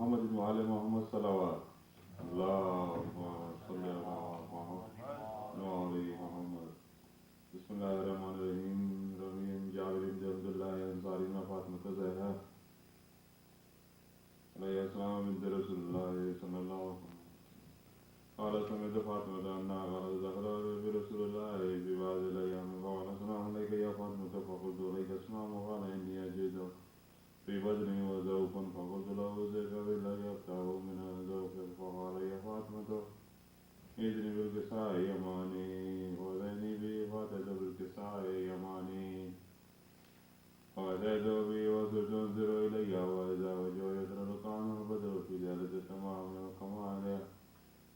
محمد وعلى محمد صلوات اللهم صل على محمد وعلى محمد. بسم الله الرحمن الرحيم. رميم جابر بن عبد الله الأنصاري فاطمة الزهراء عليه السلام بنت رسول الله صلى الله عليه وسلم قال سمعت فاطمة أنها قالت دخل برسول الله في بعض الأيام فقال السلام عليك يا فاطمة فقلت عليك السلام وقال إني أجد في بدني وزوف فقلت له زيك بالله يفتح من الزوف فقال يا فاطمة إذني بالكساء يماني وذيني بي فاتت بالكساء يماني وأتيت بي وصرت أنظر إلي وإذا وجه يترى كان البدر في ليلة التمام والكمال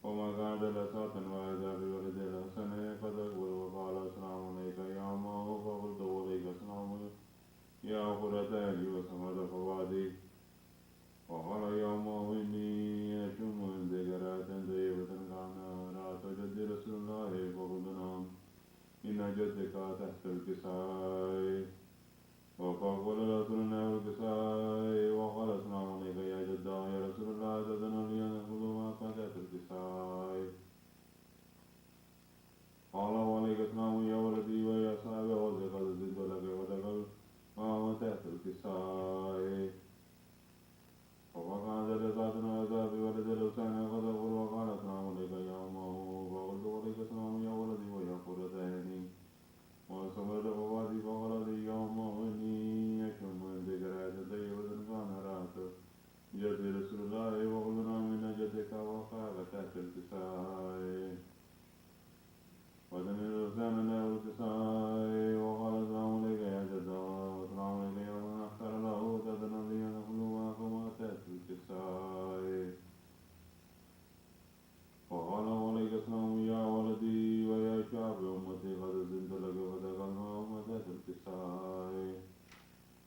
وما كان لساتا وإذا بولد الحسن قد أكبر وقال السلام عليك يا أمه فقلت عليك السلام يا قرة أهلي وسمد فوادي وقال يا أمه إني أشم ذكرات طيبة كان رأت جد رسول الله فقلت نعم إن جدك تحت الكساء وقال رسول الله الكساء وقال السلام عليك يا جدا يا رسول الله تدن لي أن أخذ ما تحت الكساء قال وعليك السلام يا ولدي ويا صاحبي وقد زدت لك ودخل ما هو تحت الكساء وقال جلساتنا هذا في ولد الحسين قد أقول وقال السلام عليك يا أمه فقلت عليك السلام يا ولدي ويا قرة عيني وسمرت فوادي فقال لي يا أمه إني أشم ذكرات طيبة كان رأت جد رسول الله وقلنا من جدك وقال تحت الكساء ودن الحسين له الكساء وقال السلام عليك يا جدا والسلام عليك يا من أختار له تدن لي أن أخذ معكما تحت الكساء وقال عليك السلام يا ولدي ويا شعب أمتي قد زنت لك ودخلنا تحت الكساء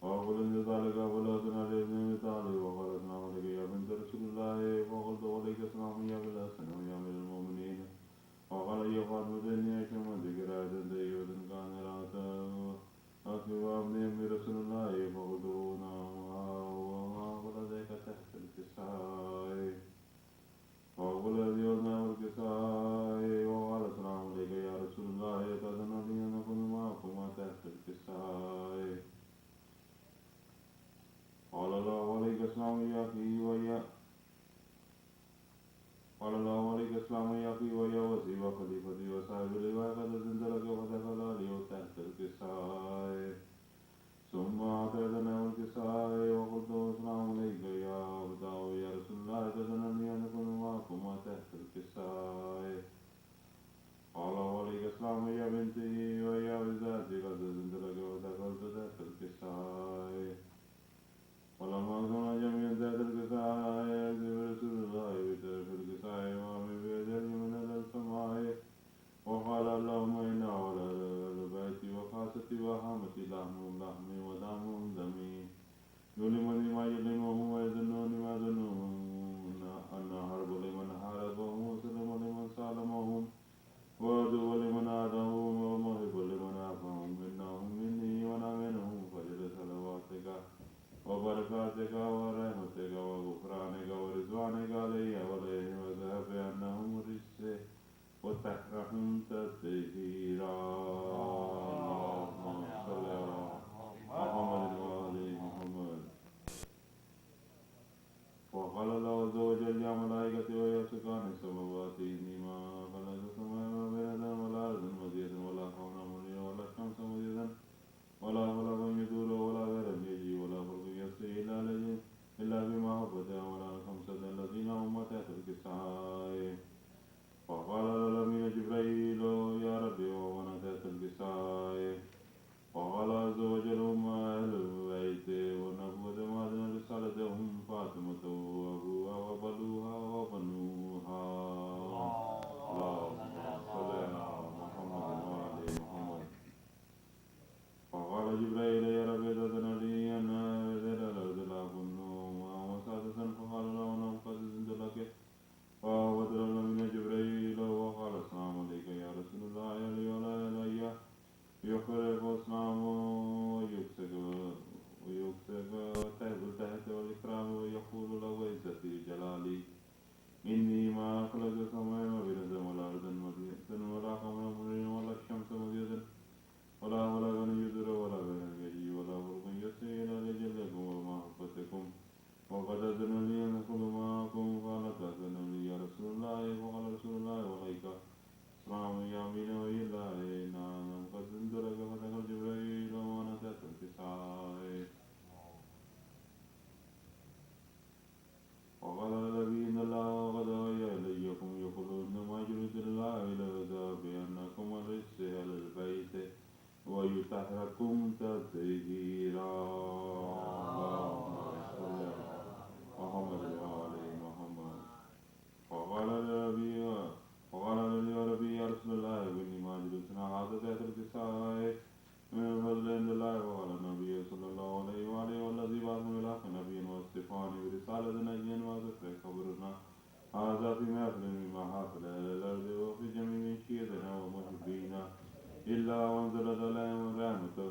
وأقول إن ذلك فلا تنادي ابن مثالي وقال السلام عليك يا بنت رسول الله فقلت عليك السلام يا بالحسن ويا أمير المؤمنين وقال يا فاطمة إني أشم ذكرات طيبة كان رأت أخي وابني أم رسول الله فقلت نعم وأقول ذلك تحت الكساء وأقول اليوم الكساء وقال السلام عليك يا رسول الله تأذن لي أن أكون معكما تحت الكساء قال الله عليك السلام يا أخي ويا قال الله عليك السلام يا أخي ويا وزي وخليفتي وصاحب اللواء قد زنت لك ودخل لي تحت الكساء ثم أعطيتنا الكساء وقلت السلام عليك يا أبدا يا رسول الله تأذن لي أن أكون معكما تحت الكساء قال عليك السلام يا بنتي ويا بذاتي قد زنت لك ودخلت تحت الكساء ولما كنا جميعا تحت الكساء يكذب رسول الله بترك الكساء ومن بيده من السماء وقال اللهم إنا على البيت وخاصتي وحامتي لحمي ودمهم دمي يلمني ما يلمهم ويظنون ما ظنون أن حرب لمن حاربهم وسلم لمن سالمهم وعدو لمن عادهم ومحب لمن عافاهم إنهم مني وأنا منهم فجل صلواتك وبركاتك ورحمتك وغفرانك ورضوانك علي وعليهم وذهب عنهم الرجس وتحرهم تطهيرا. اللهم صل على محمد وآل محمد. وقال الله عز وجل يا ملائكتي ويا سكان السماوات إني ما خلقت السماء بيدا ولا أرض مزيدا ولا كونا منيرا ولا شمس مزيدا ولا خلق يدور ولا غير يجي ولا خلق يسري إلا بما حفظه ولا خمسة الذين هم تحت الكساء. وقال الأمين جبريل يا ربي ومن تحت الكساء. وقال عز وجل هم أهل البيت والنبوة وأذن رسالتهم فاطمة وأبوها وبنوها وبنوها. هذا في مأكل مما حصل إلى الأرض وفي جميع شيئتنا ومحبينا إلا وانزلت عليهم رحمته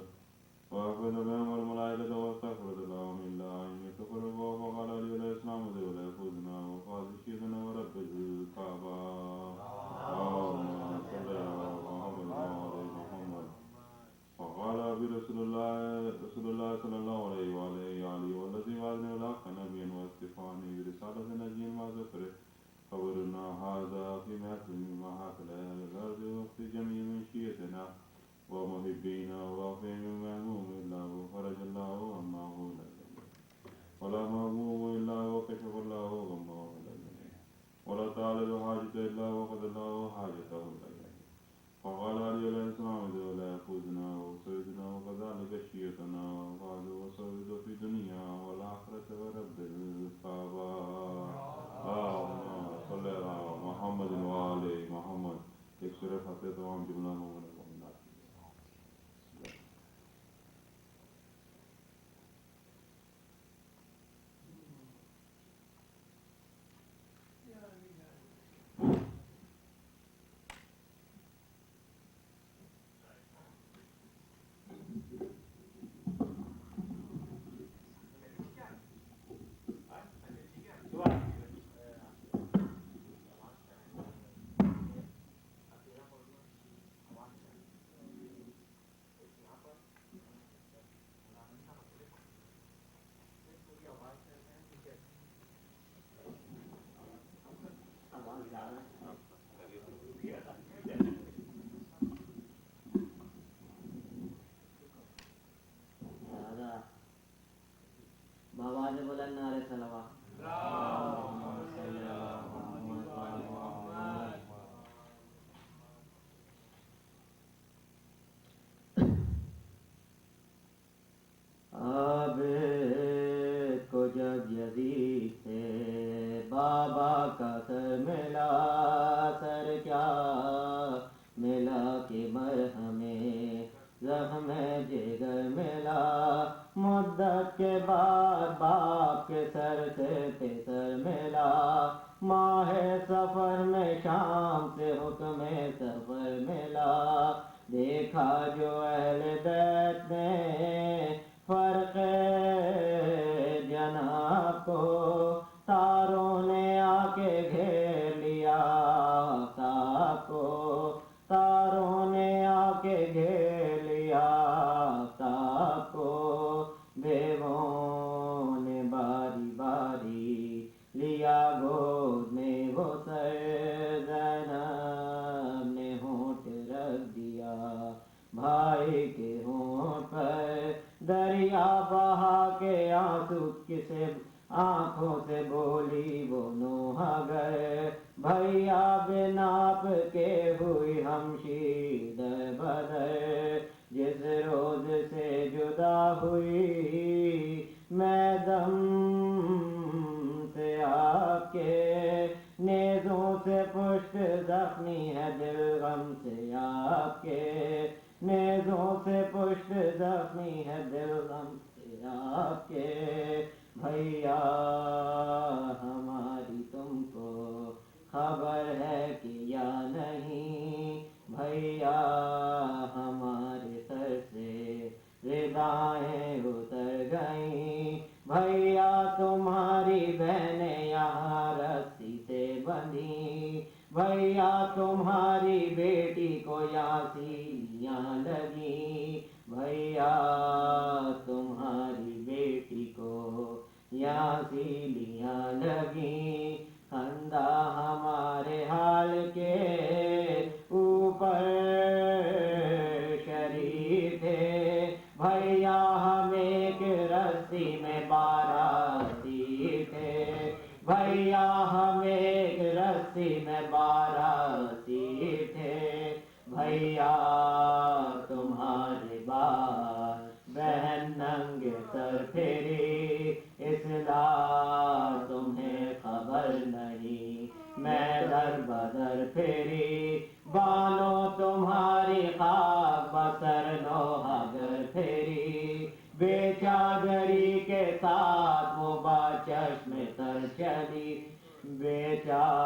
وأخذ بهم الملائكة واستغفرت لهم إلا أن يكفروا فقال علي عليه السلام ولا يفوزنا وقال شيئتنا ورب الكعبة اللهم صل على محمد وعلى محمد فقال برسول الله صلى الله عليه وآله والذي وعدني الحق نبيا واستفاني برسالة نبي ما ذكره خبرنا هذا في مأكل مما حصل إلى الأرض وفي جميع شيئتنا ومحبينا وفهم مهموم إلا وفرج الله عما هو لنا ولا مهموم إلا وكشف الله غمه لنا ولا طالب حاجة إلا وقد الله حاجته لنا فقال علي عليه السلام ولا يفوزنا وسيدنا وكذلك شيئتنا وقال وسيد في الدنيا والآخرة ورب الكعبة اللهم صل على محمد وآل محمد اكسر فتح تمام جملة مومنة بآواز بلند نعرے صلوات اب کو جب یزید سے بابا کا سر ملا سر کیا ملا کہ مرہمیں زخم جگر ملا مدت کے بعد باپ کے سر سے پسر ملا ماہ سفر میں شام سے حکم سفر ملا دیکھا جو اہل بیت نے فرق جناب کو تاروں نے آ کے گھیر لیا آفتاب کو تاروں نے آ کے گھیر لیا آفتاب کو بیووں نے باری باری لیا گود میں وہ سر زینب نے ہونٹ رکھ دیا بھائی کے ہونٹ پر دریا بہا کے آنسو کسے آنکھوں سے بولی وہ نوحہ گئے بھیا بے ناپ کے ہوئی ہمشیر در بدر جس روز سے جدا ہوئی میں دم سے آپ کے نیزوں سے پشت زخمی ہے دل غم سے آپ کے نیزوں سے پشت زخمی ہے دل غم سے آپ کے بھیا ہماری تم کو خبر ہے کہ یا نہیں بھیا ہمارے سر سے ردائیں اتر گئیں بھیا تمہاری بہنیں یہاں رسی سے بندھی بھیا تمہاری بیٹی کو یہاں سیلیاں لگی بھیا تمہاری بیٹی کو یہاں سیلیاں لگی خندہ ہمارے حال کے اوپر شریک تھے بھیا ہم ایک رسی میں 12 تیر تھے بھیا ہم ایک رسی میں 12 تیر تھے بھیا تمہارے بار بہن ننگے سر پھیری اصلاح تمہیں خبر نہیں میں در بدر پھیری بالوں تمہاری خاک بسر نوحہ گر پھیری بے چادری کے ساتھ وہ با چشم تر چلی بے چادری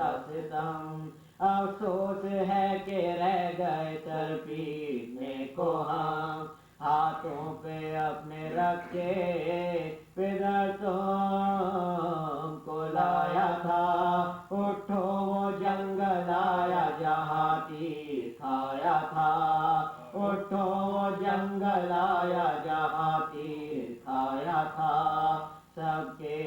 کا ستم افسوس ہے کہ رہ گئے تڑپنے کو ہم ہاتھوں پہ اپنے رکھ کے پدر تم کو لایا تھا اٹھو وہ جنگل آیا جہاں تیر کھایا تھا اٹھو وہ جنگل آیا جہاں تیر کھایا تھا سب کے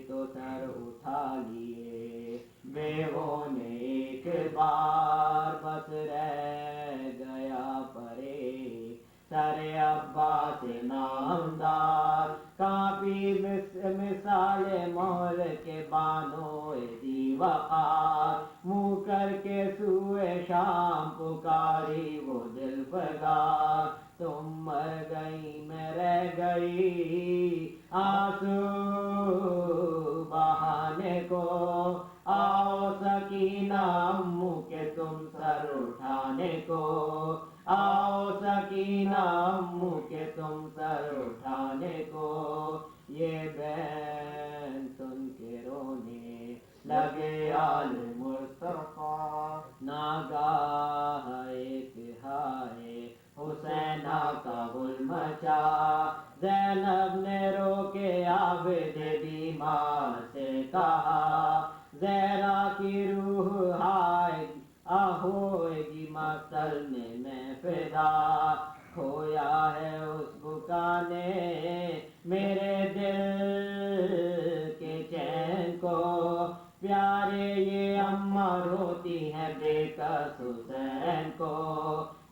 تو سر اٹھا لیے بیووں نے ایک بار بس رہ گیا پرے سر عباس نامدار کافی مثال مول کے بانو دی وقار منہ کر کے سوئے شام پکاری وہ دل پگار تم مر گئی میں رہ گئی آنسو بہانے کو آؤ سکینہ امو کے تم سر اٹھانے کو آؤ سکینہ امو کے تم سر اٹھانے کو یہ بہن سن کے رونے لگے آل مصطفیٰ ناگاہ ایک ہائے حسینہ کا گل مچا زینب نے رو کے عابد بیمار سے کہا زہرا کی روح ہائے ہوئے گی مقتل میں فدا کھویا ہے اس بکا نے میرے دل کے چین کو پیارے یہ اماں روتی ہیں بے کس حسین کو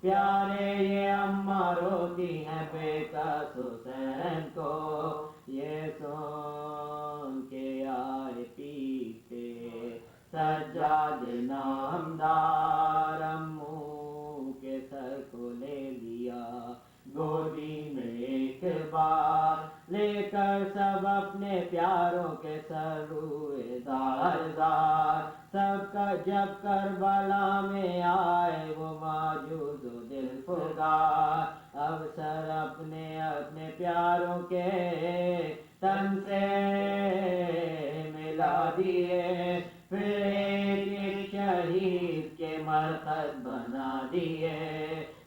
پیارے یہ اماں روتی ہیں بے کس حسین کو یہ سن کے آئے پیتے سجاد نامدار امو کے سر کو لے لیا گودی میں ایک بار لے کر سب اپنے پیاروں کے سر روئے دار دار سب کا جب کربلا میں آئے وہ موجود و دل فگار اب سر اپنے اپنے پیاروں کے تن سے ملا دیے پھر ایک شہید کے مرقد بنا دیے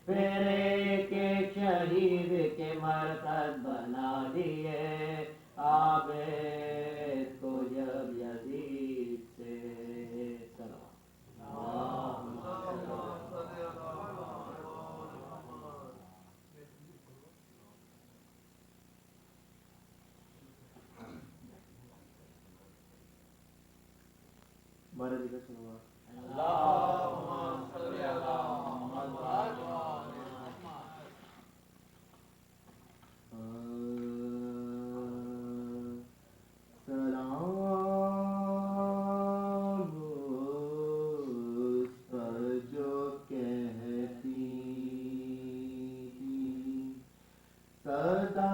پھر ایک شہید کے مرقد بنا دیے عابد کو جب یزید سے بارہ ذکر سنوا اللہم صلی علی محمد سلام اس پر جو کہتی سدا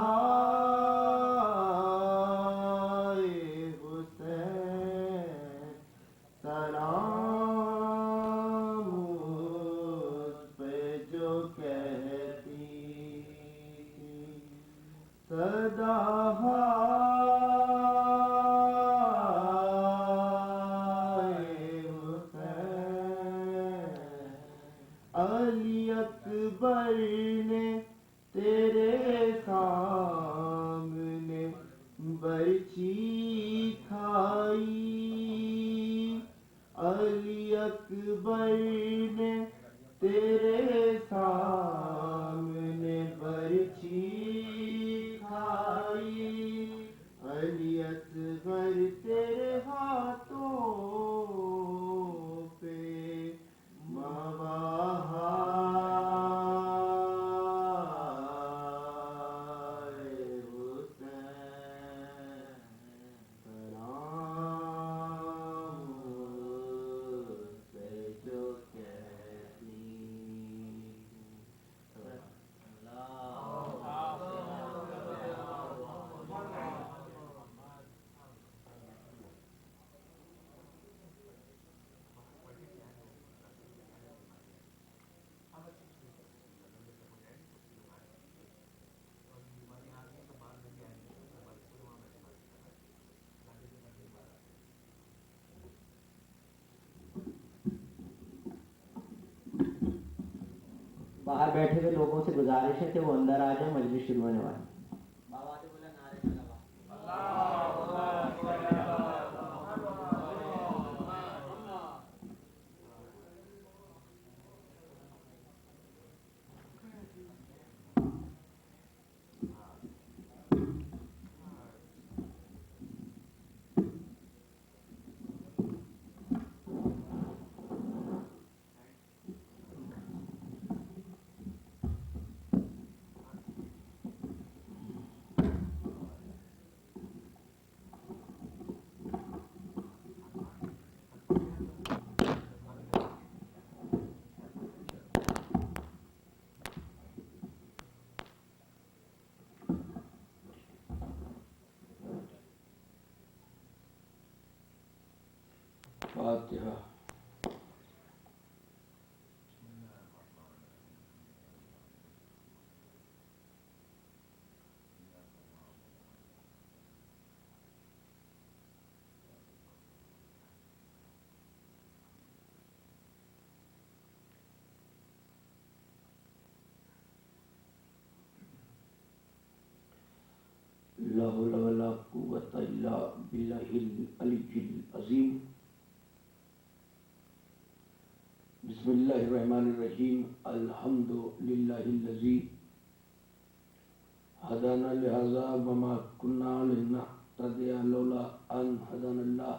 ہائے حسین سلام اس پہ جو کہتی صدا علی اکبر نے تیرے سامنے برچی کھائی علی اکبر نے تیرے سامنے برچی کھائی علی اصغر تیرے ہاتھوں پہ باہر بیٹھے ہوئے لوگوں سے گزارش ہے کہ وہ اندر آ جائیں، مجلس شروع ہونے والی ہے۔ فاتحہ۔ لا حول ولا قوة الا باللہ العلی العظیم۔ بسم اللہ الرحمن الرحیم۔ الحمد للہ الذی ہدانا لہذا وما كنا لنہتدی لولا ان ہدانا اللہ۔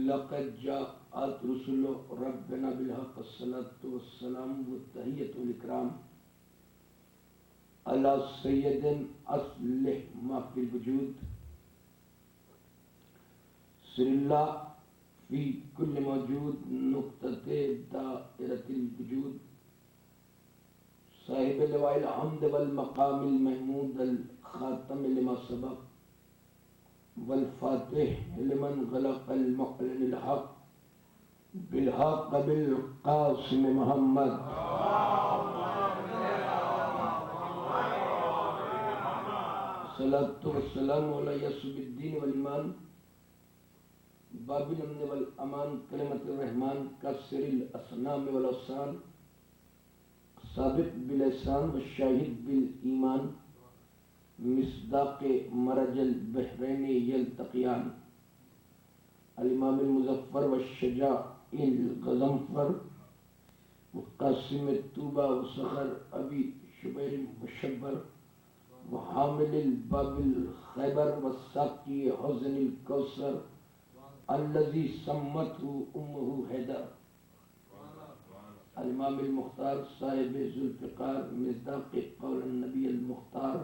لقد جاءت رسل ربنا بالحق الصلاة والسلام والتحیۃ والاکرام علی سید اصلح ما فی الوجود سر اللہ فی کل موجود نقطۃ دائرۃ الوجود صاحب لواء الحمد والمقام المحمود الخاتم لما سبق والفاتح لمن غلق المعلن الحق بالحق بالقاسم محمد صلاۃ والسلام علی یسوع الدین والایمان باب الامن والامان کلمۃ الرحمن کثر الاسنام والاوثان ثابت بلسان والشاہد بالایمان مصداق مرج البحرین یلتقیان الامام المظفر والشجاع الغضنفر وقاسم الطوبہ وصخر ابی شبیر مشبر وحامل الباب الخیبر والساقی حزن الکوثر الذي سمته امه حیدر الامام المختار صاحب ذوالفقار مصداق قول النبی المختار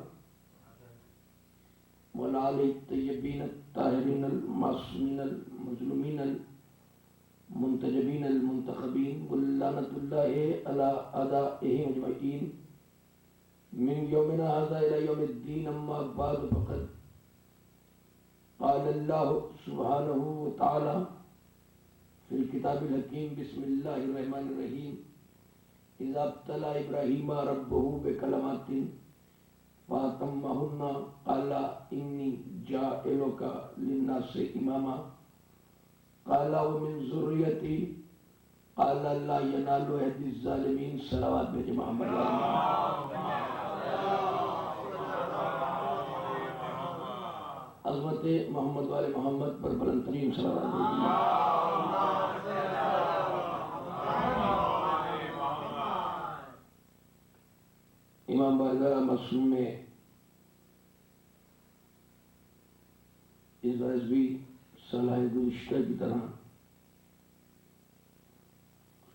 والآل الطیبین الطاہرین المعصومین المظلومین المنتجبین المنتخبین ولعنۃ اللہ علی اعدائهم اجمعین لنا هذا إلى يوم الدين. أما بعد فقد قال الله سبحانه وتعالى في الكتاب الحكيم بسم الله الرحمن الرحيم إذا ابتلى إبراهيم ربه بكلمات فأتمهن قال إني جاعلك للناس إماما قال ومن ذريتي قال لا ينال يد الظالمين. صلوات بھیجے محمد عظمت محمد والے محمد پر بلند ترین صلوات بھیجیے. امام بارگاہ معصوم میں اس برس بھی سالہ گزشتہ کی طرح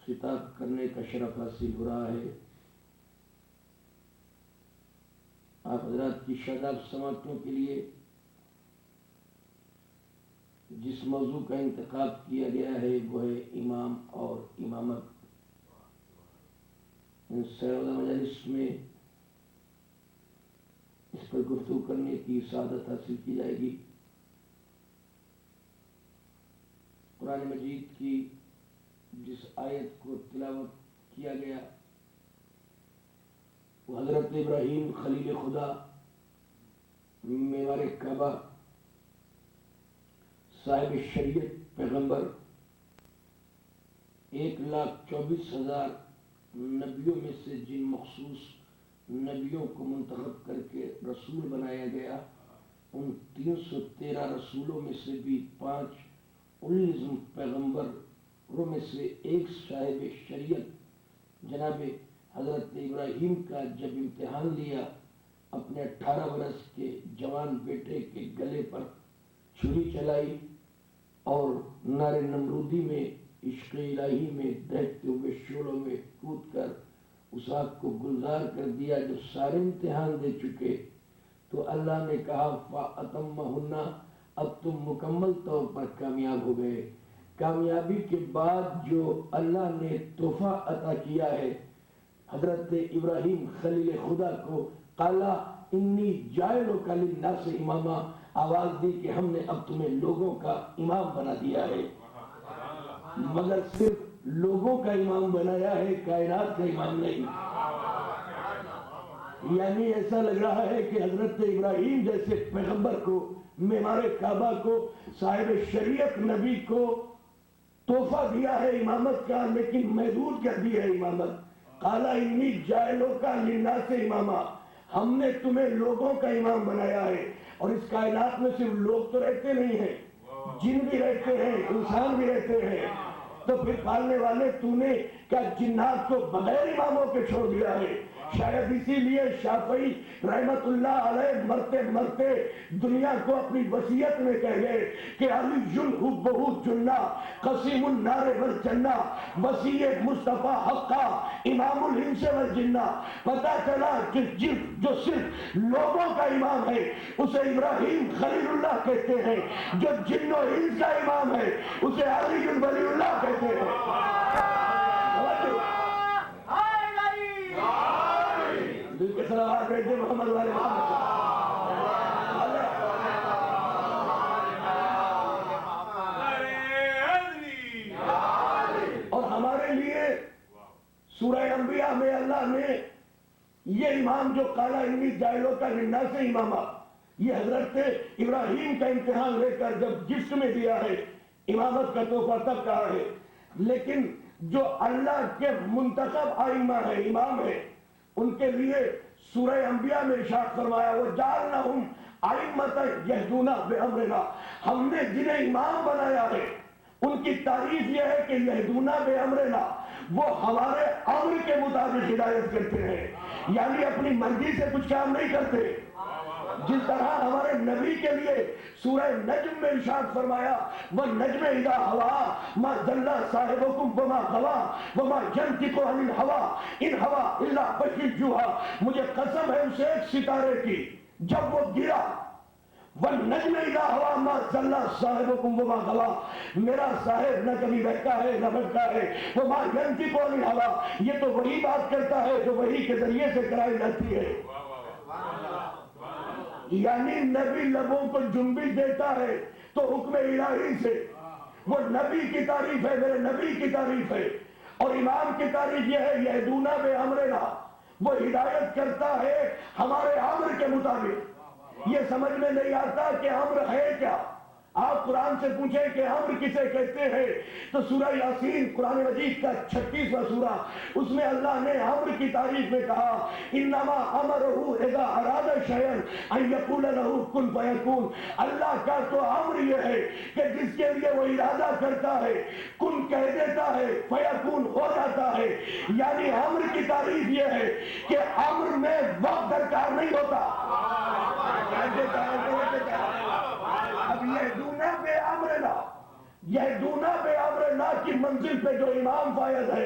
خطاب کرنے کا شرف حاصل ہو رہا ہے. آپ حضرات کی شاداب سماعتوں کے لیے جس موضوع کا انتخاب کیا گیا ہے وہ ہے امام اور امامت. ان سیرودہ مجالس میں اس پر گفتگو کرنے کی سعادت حاصل کی جائے گی. قرآن مجید کی جس آیت کو تلاوت کیا گیا وہ حضرت ابراہیم خلیل خدا معمار کعبہ صاحب شریعت پیغمبر 1,24,000 نبیوں میں سے جن مخصوص نبیوں کو منتخب کر کے رسول بنایا گیا ان 313 رسولوں میں سے بھی 5 النظم پیغمبروں میں سے ایک صاحب شریعت جناب حضرت ابراہیم کا جب امتحان لیا اپنے 18 برس کے جوان بیٹے کے گلے پر چھری چلائی اور نار نمرودی میں عشق الہی میں دہتے ہوئے شعلوں میں کود کر اس آگ کو گلزار کر دیا. جو سارے امتحان دے چکے تو اللہ نے کہا فَأَتَمَّهُنَّ اب تم مکمل طور پر کامیاب ہو گئے. کامیابی کے بعد جو اللہ نے تحفہ عطا کیا ہے حضرت ابراہیم خلیل خدا کو قالا انی جاعلک للناس اماما آواز دی کہ ہم نے اب تمہیں لوگوں کا امام بنا دیا ہے. مگر صرف لوگوں کا امام بنایا ہے کائنات کا امام نہیں. یعنی ایسا لگ رہا ہے کہ حضرت ابراہیم جیسے پیغمبر کو معمار کعبہ کو صاحب شریعت نبی کو تحفہ دیا ہے امامت کا لیکن محدود کر دی ہے امامت. قالا انی جاعلک للناس اماما ہم نے تمہیں لوگوں کا امام بنایا ہے. اور اس کائنات میں صرف لوگ تو رہتے نہیں ہیں جن بھی رہتے ہیں انسان بھی رہتے ہیں. تو پھر پالنے والے تو نے کیا جنات کو بغیر اماموں کے چھوڑ دیا ہے؟ شاید اسی لیے شافعی رحمت اللہ علیہ مرتے مرتے دنیا کو اپنی وصیت میں کہہ گئے کہ علی حبہ جنہ قسیم النار والجنہ وسیع مصطفیٰ حقہ امام الانس والجنہ. پتہ چلا کہ جو صرف لوگوں کا امام ہے اسے ابراہیم خلیل اللہ کہتے ہیں, جو جن و انس کا امام ہے اسے علی ولی اللہ کہتے ہیں. دل کے صلوات بھیجے محمد والے محمد. اور ہمارے لیے سورہ انبیاء میں اللہ نے یہ امام جو قالا انی جاعلک للناس اماما یہ حضرت ابراہیم کا امتحان لے کر جب جسم میں دیا ہے امامت کا تحفہ تب کہا ہے. لیکن جو اللہ کے منتخب ائمہ ہیں امام ہیں ان کے لیے سورہ انبیاء میں ارشاد فرمایا وَجَعَلْنَهُمْ أَئِمَّةً يَهْدُونَ بِأَمْرِنَا ہم نے جنہیں امام بنایا ہے ان کی تعریف یہ ہے کہ یہدون بِأَمْرِنَا وہ ہمارے امر کے مطابق ہدایت کرتے ہیں, یعنی اپنی مرضی سے کچھ کام نہیں کرتے. جس طرح ہمارے نبی کے لیے سورہ نجم میں ارشاد فرمایا وَالنَّجْمِ إِذَا هَوَىٰ مَا ضَلَّ صَاحِبُكُمْ وَمَا غَوَىٰ وَمَا يَنطِقُ عَنِ الْهَوَىٰ إِنْ هَوَىٰ إِلَّا وَحْيٌ يُوحَىٰ مجھے قسم ہے اس ایک ستارے کی جب وہ گرا وَالنَّجْمِ إِذَا هَوَىٰ مَا ضَلَّ صَاحِبُكُمْ وَمَا غَوَىٰ میرا صاحب نہ کبھی بہتا ہے نہ بھٹکتا ہے. وَمَا يَنطِقُ عَنِ الْهَوَىٰ یہ تو وہی بات کرتا ہے جو وحی کے ذریعے سے کرائی جاتی ہے. یعنی نبی لبوں کو جنبش دیتا ہے تو حکم الہی سے، وہ نبی کی تعریف ہے، میرے نبی کی تعریف ہے۔ اور امام کی تعریف یہ ہے یہدون بامرنا، وہ ہدایت کرتا ہے ہمارے امر کے مطابق۔ یہ سمجھ میں نہیں آتا کہ امر ہے کیا۔ آپ قرآن سے پوچھیں کہ امر کسے کہتے ہیں تو سورہ یاسین قرآن مجید کا 36واں سورہ، اس میں اللہ نے امر کی تعریف میں کہا انما امرہ اذا اراد شیئا ان یقول لہ کن فیکون۔ اللہ کا تو امر یہ ہے کہ جس کے لیے وہ ارادہ کرتا ہے کن کہہ دیتا ہے فیکون ہو جاتا ہے۔ یعنی امر کی تعریف یہ ہے کہ امر میں وقت درکار نہیں ہوتا۔ اب یہدون بامرنا کی منزل پہ جو امام فائز ہے،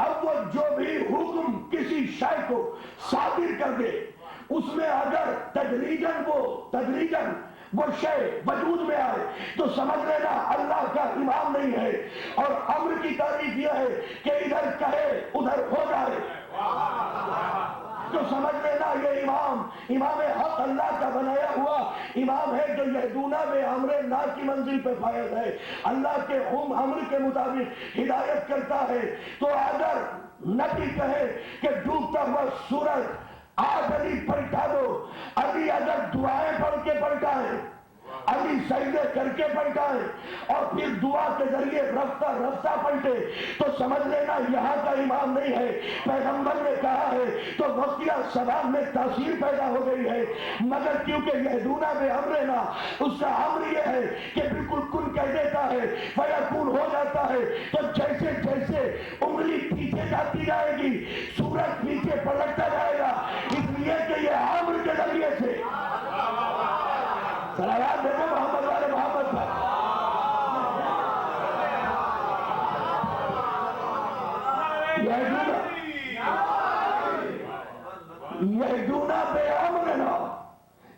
اب وہ جو بھی حکم کسی شے کو صادر کر دے، اس میں اگر تدریجاً وہ شے وجود میں آئے تو سمجھ لینا اللہ کا امام نہیں ہے۔ اور امر کی تعریف یہ ہے کہ ادھر کہے ادھر ہو جائے تو سمجھ لینا یہ امام حق اللہ کا بنایا ہوا امام ہے، جو یہدون بامرنا کی منزل پہ فائز ہے، اللہ کے امر کے مطابق ہدایت کرتا ہے۔ تو اگر نبی کہے کہ ڈوبتا ہوا سورج آج علی پلٹا دو، علی اگر دعائیں پڑھ کے پلٹائے، علی سجدے کر کے پلٹائے اور پھر دعا کے ذریعے رفتہ رفتہ پلٹے تو سمجھ لینا یہاں کا امام نہیں ہے۔ پیغمبر نے کہا ہے تو وقتیہ سباب میں تاثیر پیدا ہو گئی ہے، مگر کیونکہ یہدون بامرنا اس کا امر یہ ہے کہ بالکل کن کہہ دیتا ہے فیکون ہو جاتا ہے۔ تو جیسے جیسے انگلی پیچھے جاتی جائے گی سورج پیچھے پلٹتا جائے گا، اس لیے کہ یہ امر کے ذریعے سے صلوات دیکھو محمد والے محمد پر۔ یہدون بامرنا،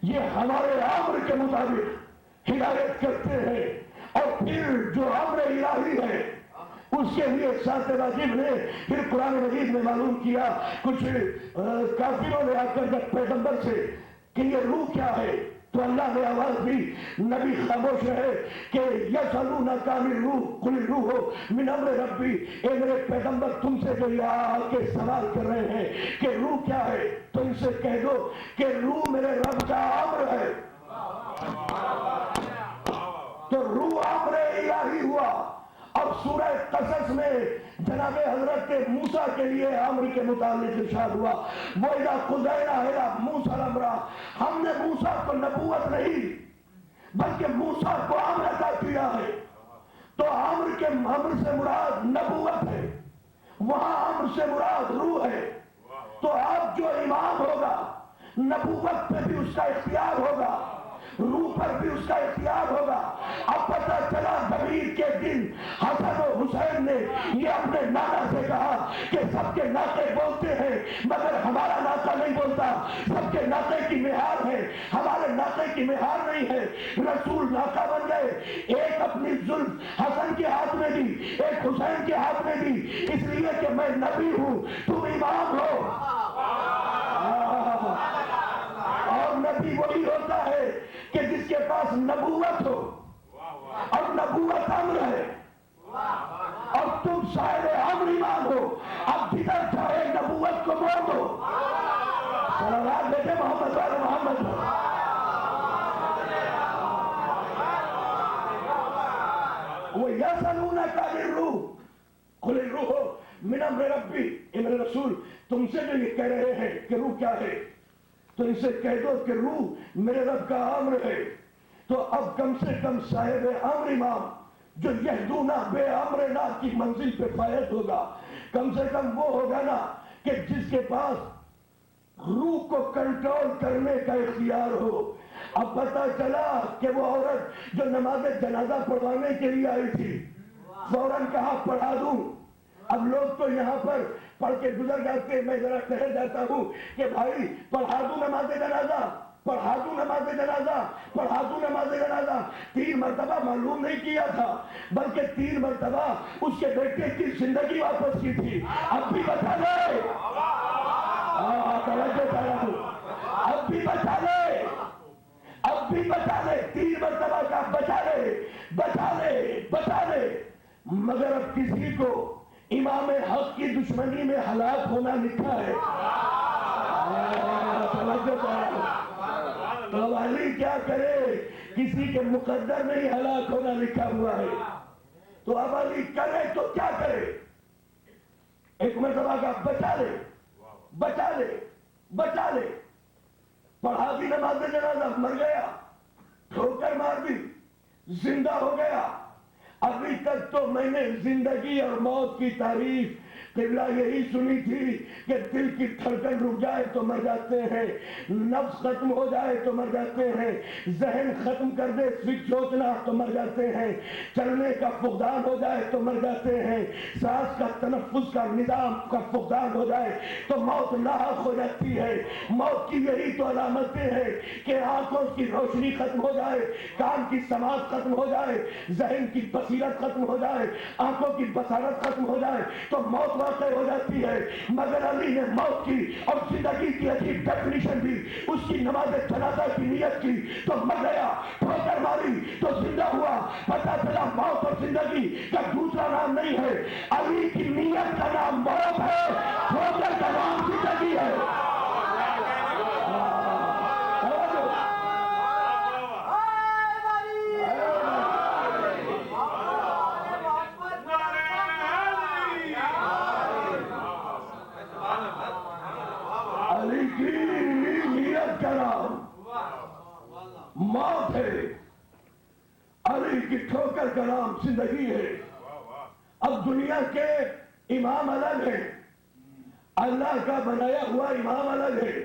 یہ ہمارے امر کے مطابق ہدایت کرتے ہیں۔ اور پھر جو امر الہی ہے اس کے لیے ساتھ واجب نے پھر قرآن مجید میں معلوم کیا، کچھ کافروں نے آ کر جب پیغمبر سے کہ یہ روح کیا ہے تو اللہ نے آواز دی، نبی خاموش ہے کہ یسألونک عن الروح قل الروح من امر ربی۔ اے میرے پیغمبر تم سے جو یہ آ کے سوال کر رہے ہیں کہ روح کیا ہے تو ان سے کہہ دو کہ روح میرے رب کا امر ہے۔ تو روح امر الہی ہوا۔ اب سورہ قصص میں جناب حضرت موسیٰ کے لیے امر کے متعلق ارشاد ہوا وَإِذَا قُضَيْنَا إِلَىٰ مُوسَىٰ الْأَمْرَ، ہم نے موسیٰ کو نبوت نہیں بلکہ موسیٰ کو امر عطا کیا ہے۔ تو امر سے مراد نبوت ہے، وہاں امر سے مراد روح ہے۔ تو اب جو امام ہوگا نبوت پہ بھی اس کا اختیار ہوگا، روح پر بھی اس کا اختیار ہوگا۔ اب پتہ چلا دبیر کے دن حسن و حسین نے یہ اپنے نانا سے کہا کہ سب کے ناقے بولتے ہیں مگر ہمارا ناقہ نہیں بولتا، سب کے ناقے کی مہار ہے ہمارے ناقے کی مہار نہیں ہے۔ رسول ناقہ بن گئے، ایک اپنی زلف حسن کے ہاتھ میں دی، ایک حسین کے ہاتھ میں دی، اس لیے کہ میں نبی ہوں تم امام ہو۔ اور نبی وہی ہوتا ہے کہ جس کے پاس نبوت ہو اور نبوت امر ہے، اور تم صاحب امر امام ہو، اب جدھر چاہے نبوت کو موڑ دو۔ صلوات دیکھیں محمد والے محمد پر۔ وَيَسْأَلُونَكَ عَنِ الرُّوحِ قُلِ الرُّوحُ مِنْ أَمْرِ رَبِّي۔ اے میرے رسول تم سے جو یہ کہہ رہے ہیں کہ روح کیا ہے تو ان سے کہہ دو کہ روح میرے رب کا امر ہے۔ تو اب کم سے کم صاحب امر امام جو یہدون بامرنا کی منزل پہ فائز ہوگا، کم سے کم وہ ہوگا نا کہ جس کے پاس روح کو کنٹرول کرنے کا اختیار ہو۔ اب پتہ چلا کہ وہ عورت جو نماز جنازہ پڑھوانے کے لیے آئی تھی فوراً کہا پڑھا دوں۔ اب لوگ تو یہاں پر پڑھ کے گزر جاتے ہیں، میں ذرا ٹہل جاتا ہوں کہ بھائی پڑھا دوں نماز جنازہ، پڑھا دوں نماز جنازہ، پڑھا دوں نماز جنازہ۔ 3 مرتبہ معلوم نہیں کیا تھا بلکہ 3 مرتبہ اس کے بیٹے کی زندگی واپس کی تھی۔ اب بھی بتا دے، اب مگر اب کسی کو امام حق کی دشمنی میں ہلاک ہونا لکھا ہے. تو علی کیا کرے؟ کسی کے مقدر میں ہی ہلاک ہونا لکھا ہوا ہے. تو اب علی کرے تو کیا کرے؟ ایک مرتبہ کا بچا لے بچا لے بچا لے. پڑھا بھی نماز جنازہ، مر گیا، ٹھوکر مار دی، زندہ ہو گیا. ابھی تک تو میں نے زندگی اور موت کی تعریف قبلہ یہی سنی تھی کہ دل کی دھڑکن رک جائے تو مر جاتے ہیں، نفس ختم ہو جائے تو مر جاتے ہیں، ذہن ختم کر دے سوئچ سوچنا تو مر جاتے ہیں، چلنے کا فقدان ہو جائے تو مر جاتے ہیں، سانس کا تنفس کا نظام کا فقدان ہو جائے تو موت لاحق ہو جاتی ہے. موت کی یہی تو علامتیں ہیں کہ آنکھوں کی روشنی ختم ہو جائے، کان کی سماعت ختم ہو جائے، ذہن کی بصیرت ختم ہو جائے، آنکھوں کی بصارت ختم ہو جائے تو موت واقع ہو جاتی ہے. مگر علی نے موت کی اور زندگی کی عجیب ڈیفینیشن دی. اس کی نماز جنازہ کی نیت کی تو مر گیا، ٹھوکر ماری تو زندہ ہوا. پتہ چلا موت اور زندگی کا دوسرا نام نہیں ہے. علی کی نیت کا نام موت ہے، ٹھوکر کا نام زندگی ہے. علی کی نیت کا نام موت ہے، علی کی ٹھوکر کا نام زندگی ہے. اب دنیا کے امام الگ ہیں، اللہ کا بنایا ہوا امام الگ ہے.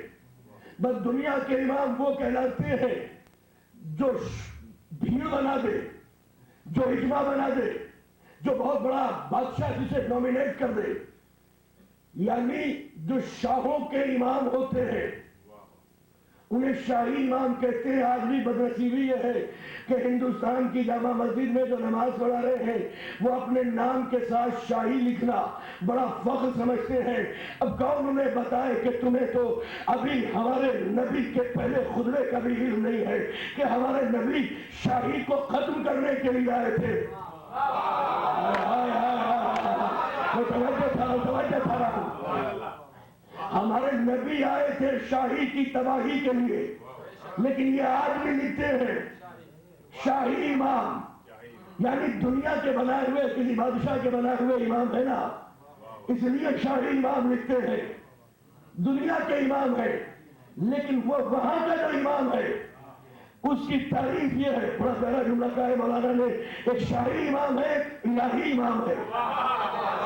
بس دنیا کے امام وہ کہلاتے ہیں جو بھیڑ بنا دے، جو اجماع بنا دے، جو بہت بڑا بادشاہ جسے نومینیٹ کر دے. یعنی جو شاہوں کے امام ہوتے ہیں انہیں شاہی امام کہتے ہیں. آج بھی بدنصیبی یہ ہے کہ ہندوستان کی جامع مسجد میں جو نماز پڑھا رہے ہیں وہ اپنے نام کے ساتھ شاہی لکھنا بڑا فخر سمجھتے ہیں. اب کون انہیں بتائے کہ تمہیں تو ابھی ہمارے نبی کے پہلے خطبے کا بھی علم نہیں ہے کہ ہمارے نبی شاہی کو ختم کرنے کے لیے آئے تھے. ہمارے نبی آئے تھے شاہی کی تباہی کے لیے، لیکن یہ آج بھی لکھتے ہیں شاہی امام. یعنی دنیا کے بنائے ہوئے کسی بادشاہ کے بنائے ہوئے امام ہے نا، اس لیے شاہی امام لکھتے ہیں. دنیا کے امام ہے لیکن وہ وہاں کا جو امام ہے اس کی تعریف یہ ہے. بڑا پیارا جملہ کہا ہے مولانا نے، ایک شاہی امام ہے، ایک الہی امام ہے.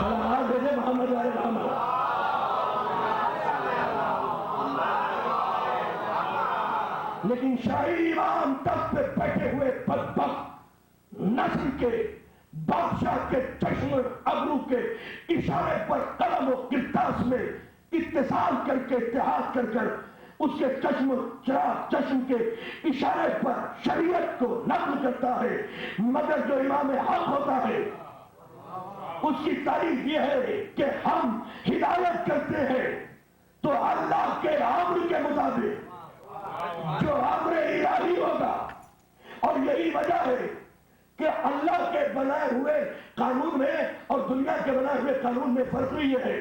سلامات بھیجے محمد علیہ السلام. لیکن شاہی امام تخت پہ بیٹھے ہوئے بدبخت نسل کے بادشاہ کے چشم ابرو کے اشارے پر قلم و کرتاس میں اتصال کر کے اتحاد کر کر اس کے چشم کے اشارے پر شریعت کو نقل کرتا ہے. مگر جو امام حق ہوتا ہے اس کی تعریف یہ ہے کہ ہم ہدایت کرتے ہیں تو اللہ کے امر کے مطابق جو امر الہی ہوگا. اور یہی وجہ ہے کہ اللہ کے بنائے ہوئے قانون میں اور دنیا کے بنائے ہوئے قانون میں فرق یہ ہے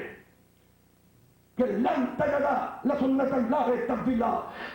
کہ لن تجد لسنت اللہ تبدیلا.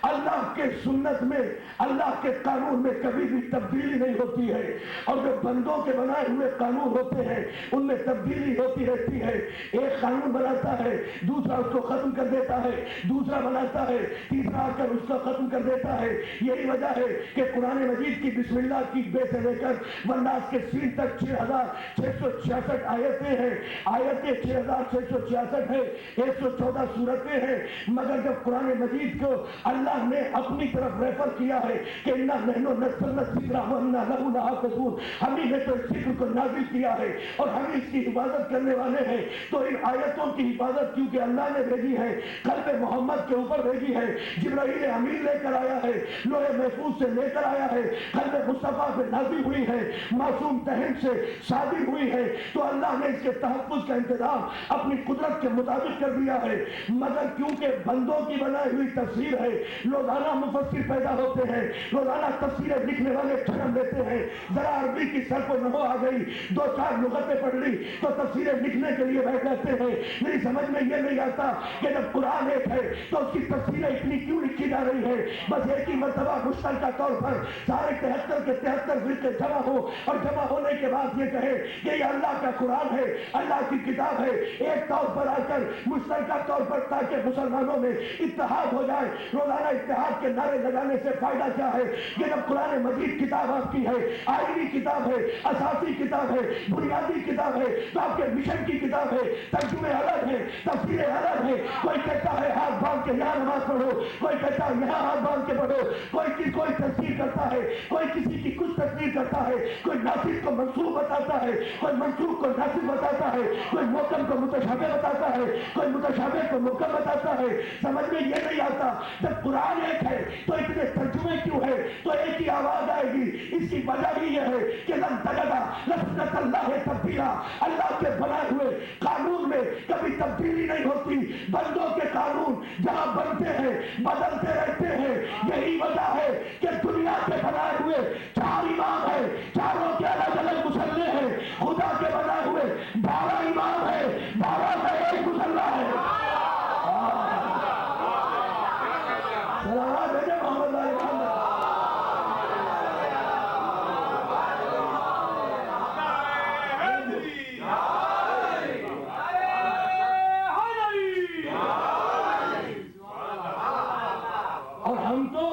اللہ کے سنت میں، اللہ کے قانون میں کبھی بھی تبدیلی نہیں ہوتی ہے. اور جو بندوں کے بنائے ہوئے قانون ہوتے ہیں ان میں تبدیلی ہوتی رہتی ہے. ایک قانون بناتا ہے، دوسرا اس کو ختم کر دیتا ہے، دوسرا بناتا ہے، تیسرا آ کر اس کو ختم کر دیتا ہے. یہی وجہ ہے کہ قرآن مجید کی بسم اللہ کی بے سے لے کر والناس کے سین تک 6666 آیتیں ہیں. آیتیں 6666 ہے، 114 سورتیں ہیں. مگر جب قرآن مجید کو اللہ نے اپنی طرف ریفر کیا ہے کہ انا نحن نزلنا الذکر وانا لہ لحافظون، ہمیں نے تو اس ذکر کو نازل کیا ہے اور ہم اس کی حفاظت کرنے والے ہیں. تو ان آیتوں کی حفاظت کیونکہ اللہ نے بھیجی ہے، قلب محمد کے اوپر بھیجی ہے، جبرائیل امین لے کر آیا ہے، لوح محفوظ سے لے کر آیا ہے، قلب مصطفیٰ پہ نازل ہوئی ہے، معصوم تہن سے شادی ہوئی ہے. تو اللہ نے اس کے تحفظ کا انتظام اپنی قدرت کے مطابق کر دیا ہے. مگر کیونکہ بندوں کی بنائی ہوئی تفسیر ہے. روزانہ مفسر پیدا ہوتے ہیں, روزانہ تفسیریں لکھنے والے جنم لیتے ہیں. ذرا عربی کی سر کو نمو آ گئی, 2-4 لغتیں پڑھ لی تو تفسیریں لکھنے کے لیے بیٹھ جاتے ہیں. میری سمجھ میں یہ نہیں آتا کہ جب قرآن ایک ہے تو اس کی تفسیریں اتنی کیوں لکھی جا رہی ہے. بس ایک ہی مرتبہ مشترکہ طور پر سارے 73 کے 73 فرقے جمع ہو, اور جمع ہونے کے بعد یہ کہے کہ یہ اللہ کا قرآن ہے, اللہ کی کتاب ہے, ایک طور پر آ کر مشترکہ طور پر, تاکہ مسلمانوں میں اتحاد ہو جائے. روزانہ اتحاد کے نعرے لگانے سے فائدہ کیا ہے؟ یہ جب قرآن مجید کتاب آپ کی ہے, آئینی کتاب ہے, اساسی کتاب ہے, بنیادی کتاب ہے, تو آپ کے مشن کی کتاب ہے. ترجمے الگ ہے, تفسیریں الگ ہے. کوئی کہتا ہے ہاتھ باندھ کے یہاں نماز پڑھو, کوئی کہتا ہے یہاں ہاتھ باندھ کے پڑھو, کوئی تفسیر کرتا ہے, کوئی کسی کی کچھ تفسیر کرتا ہے, کوئی ناسخ کو منسوخ بتاتا ہے, کوئی منسوخ کو ناسخ بتاتا ہے, کوئی محکم کو متشابہ بتاتا ہے, کوئی متشابہ کو محکم بتاتا ہے. سمجھ میں یہ نہیں آتا. جب قرآن ایک ہے تو اتنے ترجمے کیوں ہے؟ تو ایک ہی آواز آئے گی. اس کی وجہ ہی یہ ہے کہ لن تجد لسنت اللہ تبدیلا, اللہ کے بنائے ہوئے قانون میں کبھی تبدیلی نہیں ہوتی. بندوں کے قانون جہاں بنتے ہیں بدلتے رہتے ہیں. یہی وجہ ہے کہ دنیا کے بنائے ہوئے 4 امام ہیں, چاروں کے الگ الگ مسلح ہیں. خدا کے بنائے ہوئے 12 امام ہیں, 12 کا ایک مسلح ہے. سلامات بھیجے محمد علیہ وسلم. اور ہم تو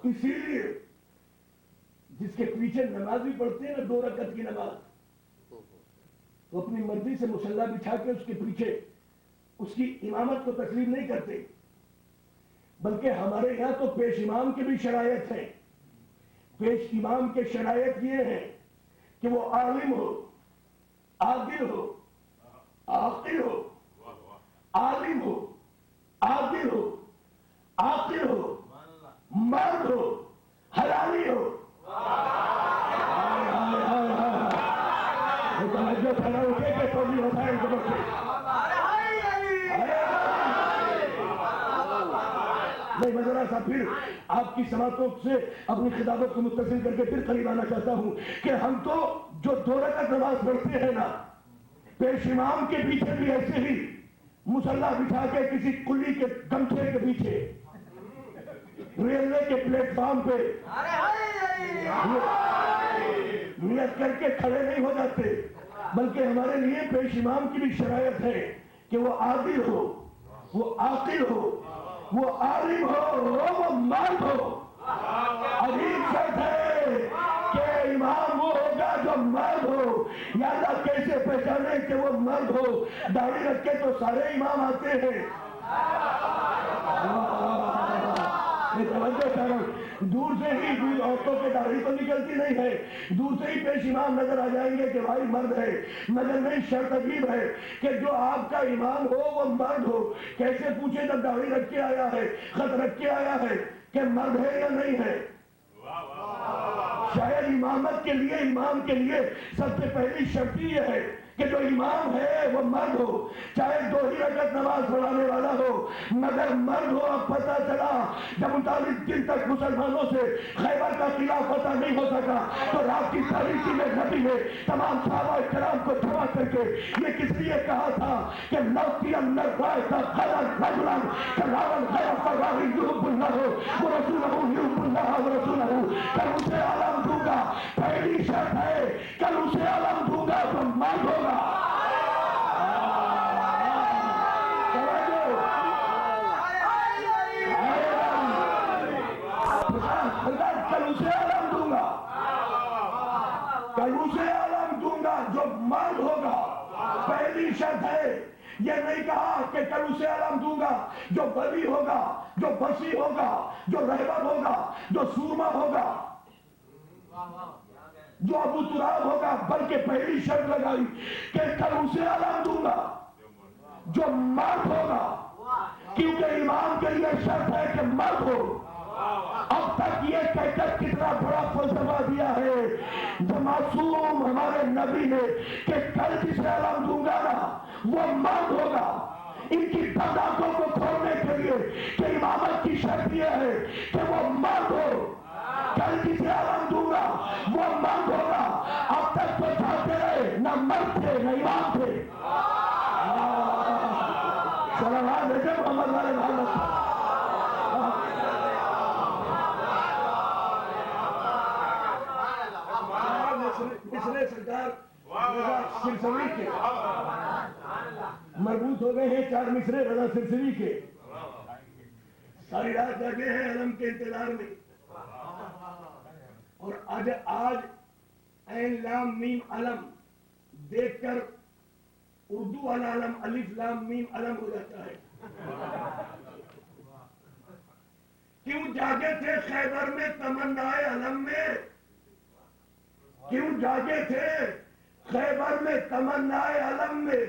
اسی لیے جس کے پیچھے نماز بھی پڑھتے ہیں نا, 2 رکعت کی نماز, تو اپنی مرضی سے مصلی بچھا کے اس کے پیچھے اس کی امامت کو تسلیم نہیں کرتے, بلکہ ہمارے یہاں تو پیش امام کی بھی شرائط ہے. پیش امام کے شرائط یہ ہے کہ وہ عالم ہو, عادل ہو, عاقل ہو, عالم ہو, عادل ہو, عاقل ہو, مرد ہو, حلالی ہو. توجہ کھڑا اٹھے کہ تو بھی ہوتا ہے ان کو نہیں. میں ذرا سا پھر آپ کی سماعتوں سے اپنی خطابت کو متصل کر کے پھر قریب آنا چاہتا ہوں کہ ہم تو جو 2 رکعت نماز پڑھتے ہیں نا, پیش امام کے پیچھے بھی ایسے ہی مصلی بچھا کے کسی کلی کے گمچھے کے پیچھے ریلوے کے پلیٹ فارم پہ نیت کر کے کھڑے نہیں ہو جاتے, بلکہ ہمارے لیے پیش امام کی بھی شرائط ہے کہ وہ عادل ہو, وہ عاقل ہو, وہ عالم ہو, وہ مرد ہو. عجیب شرط ہے کہ امام وہ ہوگا جو مرد ہو. یا اللہ کیسے پہچانے کہ وہ مرد ہو؟ داڑھی رکھ کے تو سارے امام آتے ہیں. دور سے ہی عورتوں کے داڑھی تو نکلتی نہیں ہے, دور سے ہی پیش امام نظر آ جائیں گے کہ بھائی مرد ہے. مگر نہیں, شرط عجیب ہے کہ جو آپ کا امام ہو وہ مرد ہو. کیسے پوچھے جب داڑھی رکھ کے آیا ہے, خط رکھ کے آیا ہے, کہ مرد ہے یا نہیں ہے؟ شاید امامت کے لیے, امام کے لیے سب سے پہلی شرط یہ ہے کہ جو امام ہے وہ مرد ہو, چاہے 2 ہی رکعت نماز پڑھانے والا ہو, مگر مرد ہو. اب پتہ چلا جب 39 دن تک مسلمانوں سے خیبر کا قلعہ فتح نہیں ہو سکا تو رات کی تاریکی میں نبی نے تمام صحابہ کرام کو جمع کر کے یہ کس لیے کہا تھا کہ لوتی اندر رائے خیرا رجلن کراون خیر فراہی یحب اللہ ورسولہ یحب اللہ ورسولہ. کل اسے علم دوں گا, پہلی شرط ہے کل اسے علم دوں گا تو مرد ہوگا. کل اسے علم دوں گا, کل اسے علم دوں گا جو مرد ہوگا. پہلی شرط ہے. یہ نہیں کہا کہ کل اسے علم دوں گا جو ولی ہوگا, جو بسی ہوگا, جو رہبر ہوگا, جو سورما ہوگا, جو ابو تراب ہوگا, بلکہ پہلی شرط لگائی کہ کل اسے علم دوں گا جو مرد ہوگا. کیونکہ امام کے لیے شرط ہے کہ مرد ہو. اب تک یہ کہہ کر کتنا بڑا فلسفہ دیا ہے جو معصوم ہمارے نبی نے کہ کل جسے علم دوں گا نا وہ مرد ہوگا. ان کی بند آنکھوں کو کھولنے کے لیے کہ امامت کی شرط یہ ہے کہ وہ مرد ہو. کل جسے علم دوں گا وہ مرد ہوگا. اب تک تو جاتے رہے نہ مرد تھے نہ امام تھے. صلوات بھیجے محمد والے محمد. مصرے سرکار سرسوی کے مربوط ہو گئے ہیں 4 مصرے رضا سرسوی کے. ساری رات جاگے ہیں علم کے انتظار میں. اور آج عین لام میم علم دیکھ کر اردو والا علم الف لام میم علم ہو جاتا ہے. کیوں جاگے تھے خیبر میں تمنائے علم میں؟ کیوں جاگے تھے خیبر میں تمنائے علم میں؟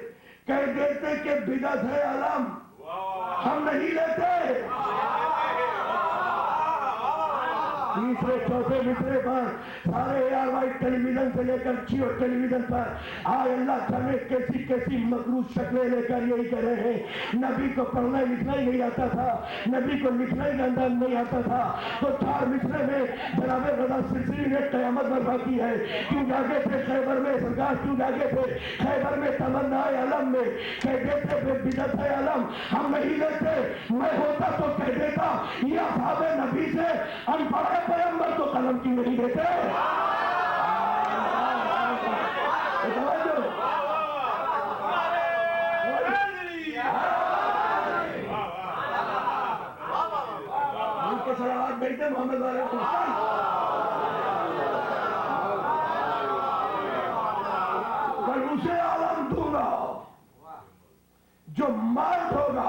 کہہ دیتے کہ بدعت ہے علم ہم نہیں لیتے. تیسرے چوتھے مصرے پر سارے AR وائٹ ٹیلی ویژن سے لے کر جیو ٹیلی ویژن پر آج اللہ جانے کیسی کیسی مکروہ شکلیں لے کر یہی کر رہے ہیں. نبی کو پڑھنا لکھنا ہی نہیں آتا تھا, نبی کو لکھنا ہی نہیں آتا تھا. تو 4 مصرے میں جناب رضا سرسوی نے قیامت برپا کی ہے. کیوں جاگے تھے خیبر میں سرکار, کیوں جاگے تھے خیبر میں تمنائے علم میں؟ کہتے تھے بدعت ہے علم ہم نہیں لیتے. میں ہوتا تو کہہ دیتا یہ اصحاب نبی سے ان پڑھ پیغمبر تو قلم کی نہیں دیتے. صلوات بھیجتے محمد والے کل اسے عالم دوں گا جو مرد ہوگا.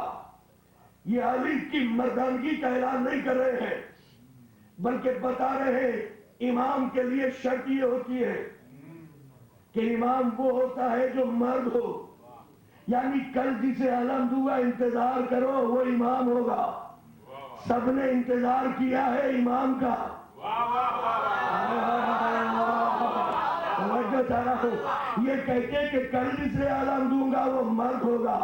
یہ علی کی مردانگی کا اعلان نہیں کر رہے ہیں بلکہ بتا رہے ہیں امام کے لیے شرط یہ ہوتی ہے کہ امام وہ ہوتا ہے جو مرد ہو. یعنی کل جسے علم دوں گا انتظار کرو وہ امام ہوگا. سب نے انتظار کیا ہے امام کا. یہ کہتے کہ کل جسے علم دوں گا وہ مرد ہوگا.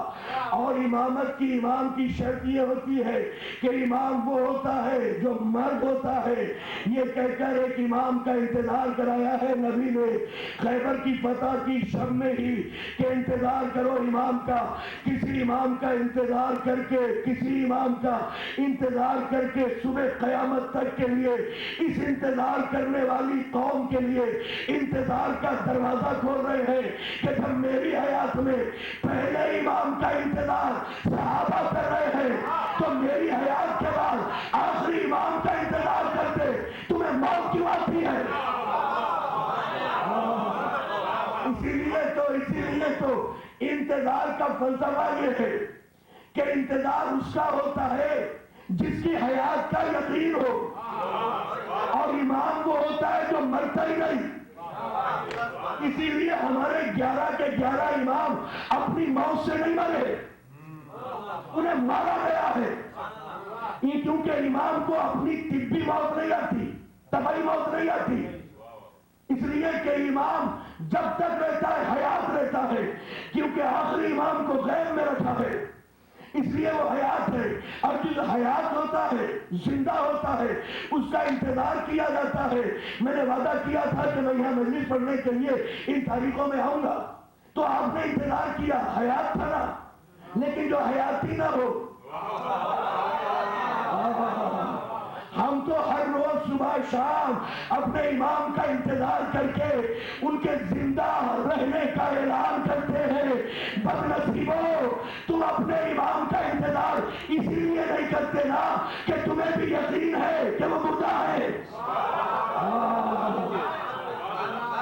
اور امامت کی امام کی شرط یہ ہوتی ہے کہ امام وہ ہوتا ہے جو مرد ہوتا ہے. یہ کہہ کر ایک امام کا انتظار کرایا ہے نبی نے خیبر کی فتح کی شب میں ہی کہ انتظار کرو امام کا. کسی امام کا انتظار کر کے کسی امام کا انتظار کر کے صبح قیامت تک کے لیے اس انتظار کرنے والی قوم کے لیے انتظار کا دروازہ کھول رہے ہیں کہ جب میری حیات میں پہلے امام کا انتظار صحابہ کر رہے ہیں تو میری حیات کے بعد آخری امام کا انتظار کرتے تمہیں موت کیوں آتی ہے؟ اسی لیے تو انتظار کا فلسفہ یہ ہے کہ انتظار اس کا ہوتا ہے جس کی حیات کا یقین ہو, اور امام وہ ہوتا ہے جو مرتا ہی نہیں. اسی لیے ہمارے 11 کے 11 امام اپنی موت سے نہیں مرے, انہیں مارا گیا ہے. یہ کیونکہ امام کو اپنی طبی موت نہیں آتی, طبعی موت نہیں آتی. اس لیے کہ امام جب تک رہتا ہے حیات رہتا ہے, کیونکہ آخری امام کو غیب میں رکھا ہے اس لیے وہ حیات ہے. اور جو حیات ہوتا ہے زندہ ہوتا ہے اس کا انتظار کیا جاتا ہے. میں نے وعدہ کیا تھا کہ میں یہاں مجلس پڑھنے کے لیے ان تاریخوں میں آؤں گا, تو آپ نے انتظار کیا, حیات تھا نا. لیکن جو حیاتی نہ ہو, ہم تو ہر روز صبح شام اپنے امام کا انتظار کر کے ان کے زندہ رہنے کا اعلان کرتے ہیں. بدنصیبو, تم اپنے امام کا انتظار اسی لیے نہیں کرتے نا کہ تمہیں بھی یقین ہے کہ وہ مردہ ہے.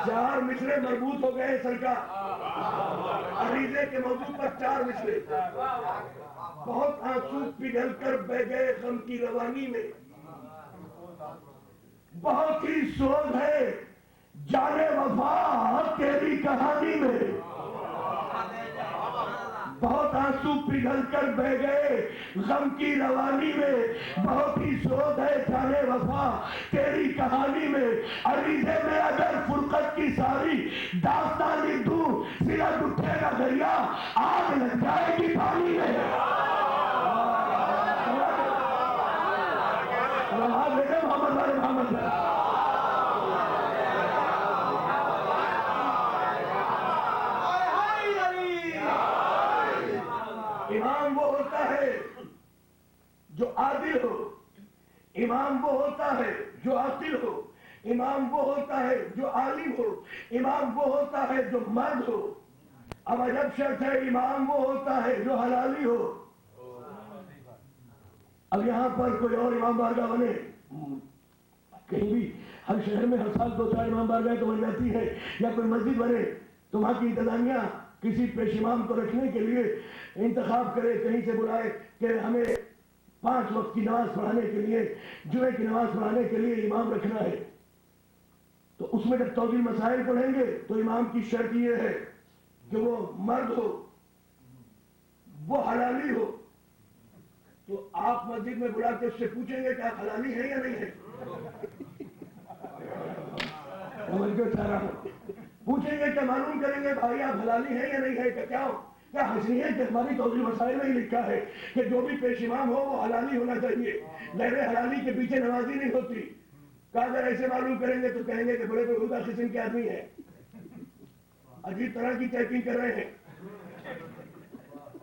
4 مصرے مربوط ہو گئے سرکار. عریضے کے موضوع پر 4 مصرے بہت آنسو پگھل کر بہ گئے غم کی روانی میں. بہت ہی سوز ہے جانے وفا تیری کہانی میں. بہت آنسو پگھل کر بہ گئے غم کی روانی میں، بہت ہی سود ہے جانے وفا تیری کہانی میں، عریضے میں اگر فرقت کی ساری داستان لکھ دوں سرد اٹھے گا دریا آگ لگ جائے گی پانی میں۔ محمد امام وہ ہوتا ہے جو عادل ہو، امام وہ ہوتا ہے جو عاقل ہو، امام وہ ہوتا ہے جو عالم ہو، امام وہ ہوتا ہے جو مرد ہو۔ اب عجب شرط ہے، امام وہ ہوتا ہے جو حلالی ہو۔ اب یہاں پر کوئی اور امام بارگاہ بنے، کہیں بھی ہر شہر میں ہر سال 2-4 امام بارگاہ تو بن جاتی ہے، یا کوئی مسجد بنے تو وہاں کی انتظامیہ کسی پیش امام کو رکھنے کے لیے انتخاب کرے، کہیں سے بلائے کہ ہمیں 5 وقت کی نماز پڑھانے کے لیے، جمعے کی نماز پڑھانے کے لیے امام رکھنا ہے، تو اس میں جب توجیہ مسائل پڑھیں گے تو امام کی شرط یہ ہے کہ وہ مرد ہو، وہ حلالی ہو۔ تو آپ مسجد میں بلا کے اس سے پوچھیں گے کہ آپ حلالی ہے یا نہیں ہے؟ پوچھیں گے کہ معلوم کریں گے بھائی آپ حلالی ہے یا نہیں ہے؟ کہ کیا حسنی ہے کہ ہماری توضیح مسائل میں ہی لکھا ہے کہ جو بھی پیش امام ہو وہ حلالی ہونا چاہیے، غیر حلالی کے پیچھے نمازی نہیں ہوتی۔ کہ اگر ایسے معلوم کریں گے تو کہیں گے کہ بڑے بےہودہ قسم کے آدمی ہے، عجیب طرح کی چیکنگ کر رہے ہیں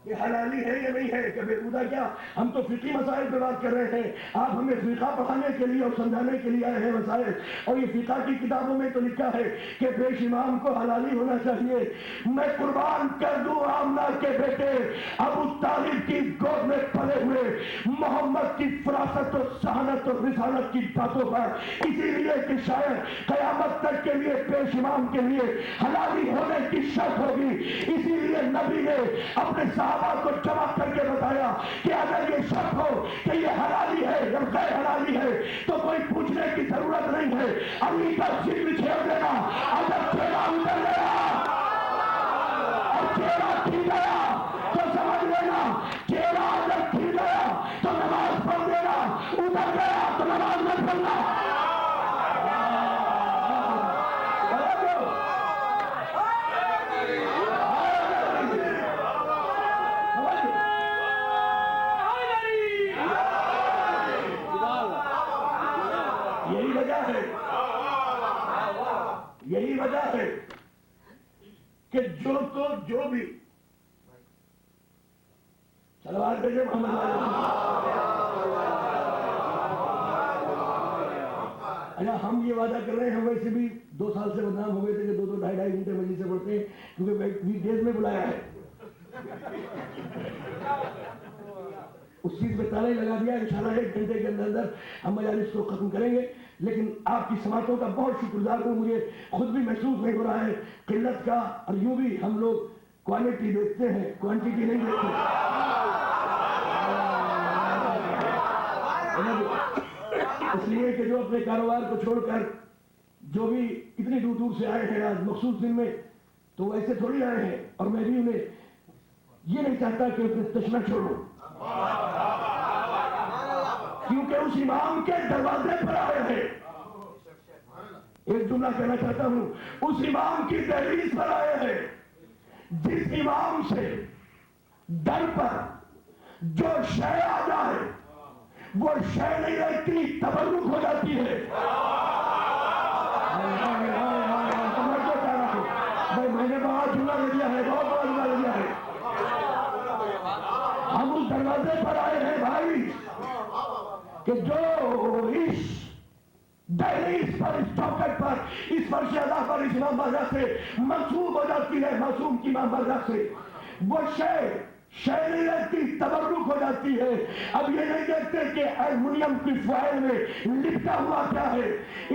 کہ حلالی ہے یا نہیں ہے، کہ بےہودہ کیا، ہم تو فقہی مسائل پہ بات کر رہے ہیں، آپ ہمیں فقہ پڑھانے کے لیے اور سمجھانے کے لیے آئے ہیں مسائل، اور یہ فقہ کی کتابوں میں تو لکھا ہے کہ پیش امام کو حلالی ہونا چاہیے۔ میں قربان کر دوں آمنہ کے بیٹے ابو طالب کی گود میں پلے ہوئے محمد کی فراست و سہانت و رسالت کی باتوں پر، اسی لیے کہ شاید قیامت تک کے لیے پیش امام کے لیے حلالی ہونے کی شرط ہوگی، اسی لیے نبی نے اپنے صحابہ کو جمع کر کے بتایا کہ اگر یہ شک ہو کہ یہ حلالی ہے یا غیر حلالی ہے تو کوئی پوچھنے کی ضرورت نہیں ہے، ابھی کا ذکر چھیڑ دینا، اگر چہرہ اتر گیا اور چہرہ کھل گیا تو سمجھ لینا، چہرہ اگر کھل گیا تو نماز پڑھ دینا، اتر گیا تو نماز مت پڑھنا۔ یہی وجہ ہے کہ جو بھی صلوات بھیجے محمد اچھا ہم یہ وعدہ کر رہے ہیں، ویسے بھی 2 سال سے بدنام ہو گئے تھے کہ 2-2 ڈھائی گھنٹے مجلس سے پڑھتے ہیں کیونکہ ویک ڈیز میں بلایا ہے، اس چیز پہ تالا ہی لگا دیا، انشاءاللہ 1 گھنٹے کے اندر ہم مجالس کو ختم کریں گے۔ لیکن آپ کی سماعتوں کا بہت شکر گزار ہوں، مجھے خود بھی محسوس نہیں ہو رہا ہے قلت کا، اور یوں بھی ہم لوگ کوالٹی دیکھتے ہیں، کوانٹیٹی نہیں دیکھتے۔ اس لیے کہ جو اپنے کاروبار کو چھوڑ کر جو بھی اتنی دور دور سے آئے ہیں آج مخصوص دن میں، تو وہ ایسے تھوڑی آئے ہیں، اور میں بھی انہیں یہ نہیں چاہتا کہ اسے تشنہ چھوڑوں، کیونکہ اس امام کے دروازے پر آئے ہیں۔ ایک جملہ کہنا چاہتا ہوں، اس امام کی دہلیز پر آئے ہیں، جس امام سے در پر جو شے آ جائے وہ شے نہیں رہتی، تبرک ہو جاتی ہے۔ میں نے بہت جملہ لے لیا ہے، بہت بڑا جملہ لے لیا ہے۔ ہم اس دروازے پر آئے ہیں بھائی کہ جو اس دہلیز پر، اس چوکٹ پر، اس فرش ادا پر اس امام بارگاہ سے منسوب ہو جاتی ہے، معصوم کی امام بارگاہ سے وہ شے نہیں رہتی، تبرک ہو جاتی ہے۔ اب یہ نہیں دیکھتے کہ ایلومینیم کی فوائل میں لکھا ہوا کیا ہے،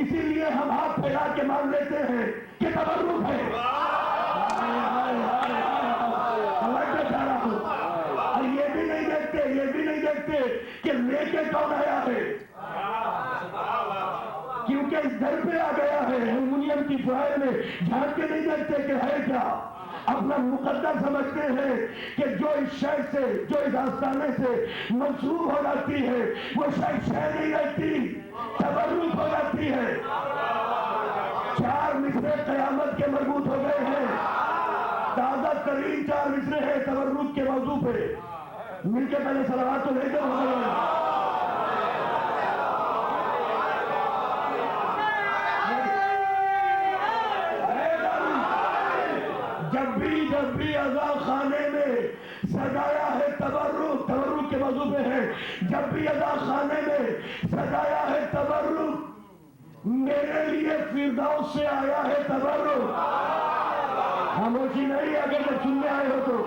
اسی لیے ہم ہاتھ پھیلا کے مان لیتے ہیں کہ تبرک ہے۔ اور یہ بھی نہیں دیکھتے کہ لے کے کون آیا ہے، کیونکہ اس گھر پہ آ گیا ہے۔ ایلومینیم کی فوائل میں جھانک کے نہیں دیکھتے کہ ہے کیا، اپنا مقدر سمجھتے ہیں کہ جو اس شے سے, جو اس آستانے سے منسوب ہو جاتی ہے وہ شے نہیں رہتی, تبرک ہو جاتی ہے. 4 مصرے قیامت کے مربوط ہو گئے ہیں, تازہ ترین 4 مصرے ہیں تبرک کے موضوع پہ. مل کے پہلے صلوات تو لے کر جب بھی عزا خانے میں سجایا ہے تبرک کے موضوع پہ ہے, جب بھی عزا خانے میں سجایا ہے تبرک, میرے لیے فردوس سے آیا ہے تبرک. خاموشی نہیں اگر جب سننے آئے ہو تو,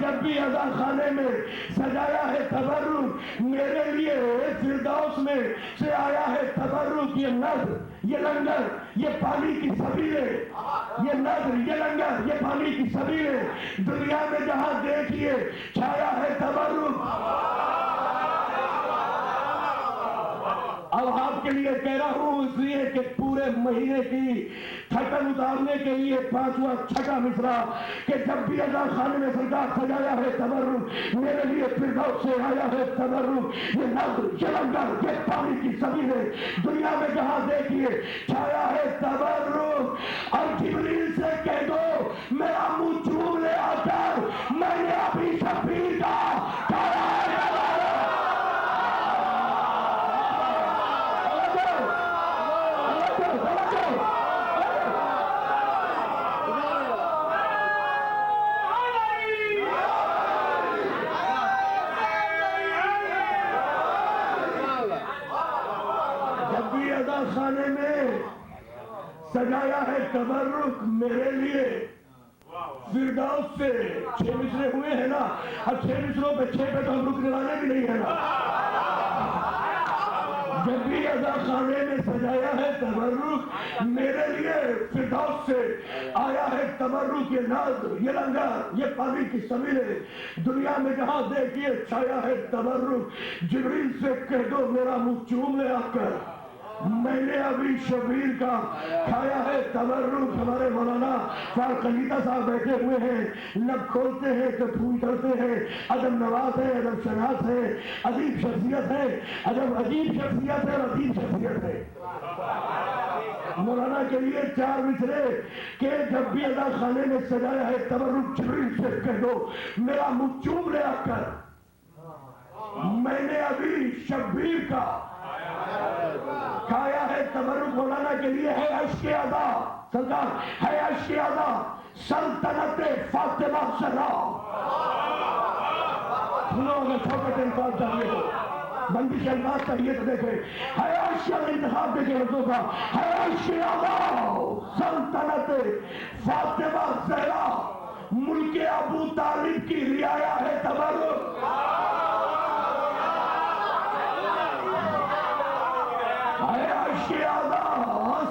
جب بھی عزا خانے میں سجایا ہے تبرک, میرے لیے فردوس میں سے آیا ہے تبرک. یہ نذر, یہ لنگر, یہ پانی کی سبیلیں, یہ نذر, یہ لنگر, یہ پانی کی سبیلیں, دنیا میں جہاں دیکھیے چھایا ہے تبرک. اب آپ کے لیے کہہ رہا ہوں اس لیے کہ پورے مہینے کی تھکن اتارنے کے لیے 5واں 6واں مصرع کہ جب بھی عزا خانے میں سرکار سجایا ہے تبرک, میرے لیے فردوس سے آیا ہے تبرک. یہ نذر, یہ لنگر, یہ پانی کی سبیلیں, دنیا میں جہاں دیکھیے چھایا ہے تبرک. اور جبریل سے کہہ دو میرا منہ چوم لے آ کر, میں نے ابھی شبیر کا کہا ہے خانے میں سجایا ہے تبرک, میرے لیے فردوس سے 6 مصرے ہوئے ہیں نا. اب 6 مصروں پہ 6 پہ تو ہم رکنے والے بھی نہیں ہے نا. جب بھی عزا خانے میں سجایا ہے تبرک, میرے لیے فردوس سے آیا ہے تبرک. یہ نذر, یہ لنگر, یہ پانی کی سبیلیں, دنیا میں جہاں دیکھیے چھایا ہے تبرک. جبریل سے کہہ دو میرا منہ چوم لے آ کر, میں نے ابھی شبیر کا کھایا ہے تبرک. ہمارے مولانا فاروق خلیفہ صاحب بیٹھے ہوئے ہیں, لب کھولتے ہیں تو پھول چڑھتے ہیں. ادب نواز ہے, ادب شناس ہے, عجیب شخصیت ہے, عجیب شخصیت ہے اور عجیب شخصیت ہے. مولانا کے لیے 4 مصرے کہ جب بھی عزا خانے میں سجایا ہے تبرک, جبریل سے کہہ دو میرا منہ چوم لے آ کر, میں نے ابھی شبیر کا کھایا ہے تبرک. مولانا کے لیے ہے عشق ادا, سرکار ہے عشق ادا, سلطنت فاطمہ زہرا. سنو اگر چھوٹے سے انتخاب چاہیے تو, بندی سے انداز چاہیے تو دیکھیں, ہے عشق انتخاب دیکھیں لفظوں کا, ہے عشق ادا سلطنت فاطمہ زہرا, ملک ابو طالب کی رعایا ہے تبرک.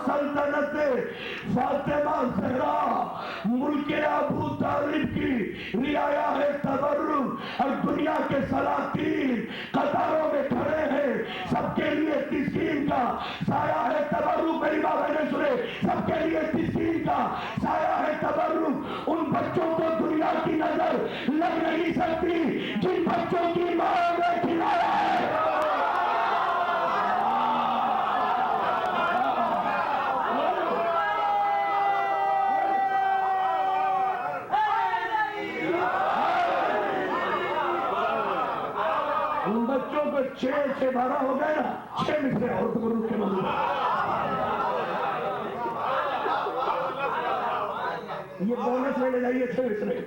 سلطنت فاطمہ زہرا, ملک ابو طالب کی رعایا ہے تبرک. اور دنیا کے سلاطین قطاروں میں کھڑے ہیں, سب کے لیے تسکین کا سایہ ہے تبرک. میری بات میں نے سنے, سب کے لیے تسکین کا سایہ ہے تبرک. ان بچوں کو دنیا کی نظر لگ نہیں سکتی جن بچوں کی ماں نے کھلایا ہے. ان بچوں کو 6 12 ہو گئے نا, 6 مصرے اور تبرک کے موضوع. یہ بونس میں لے جائیے 6 مصرے.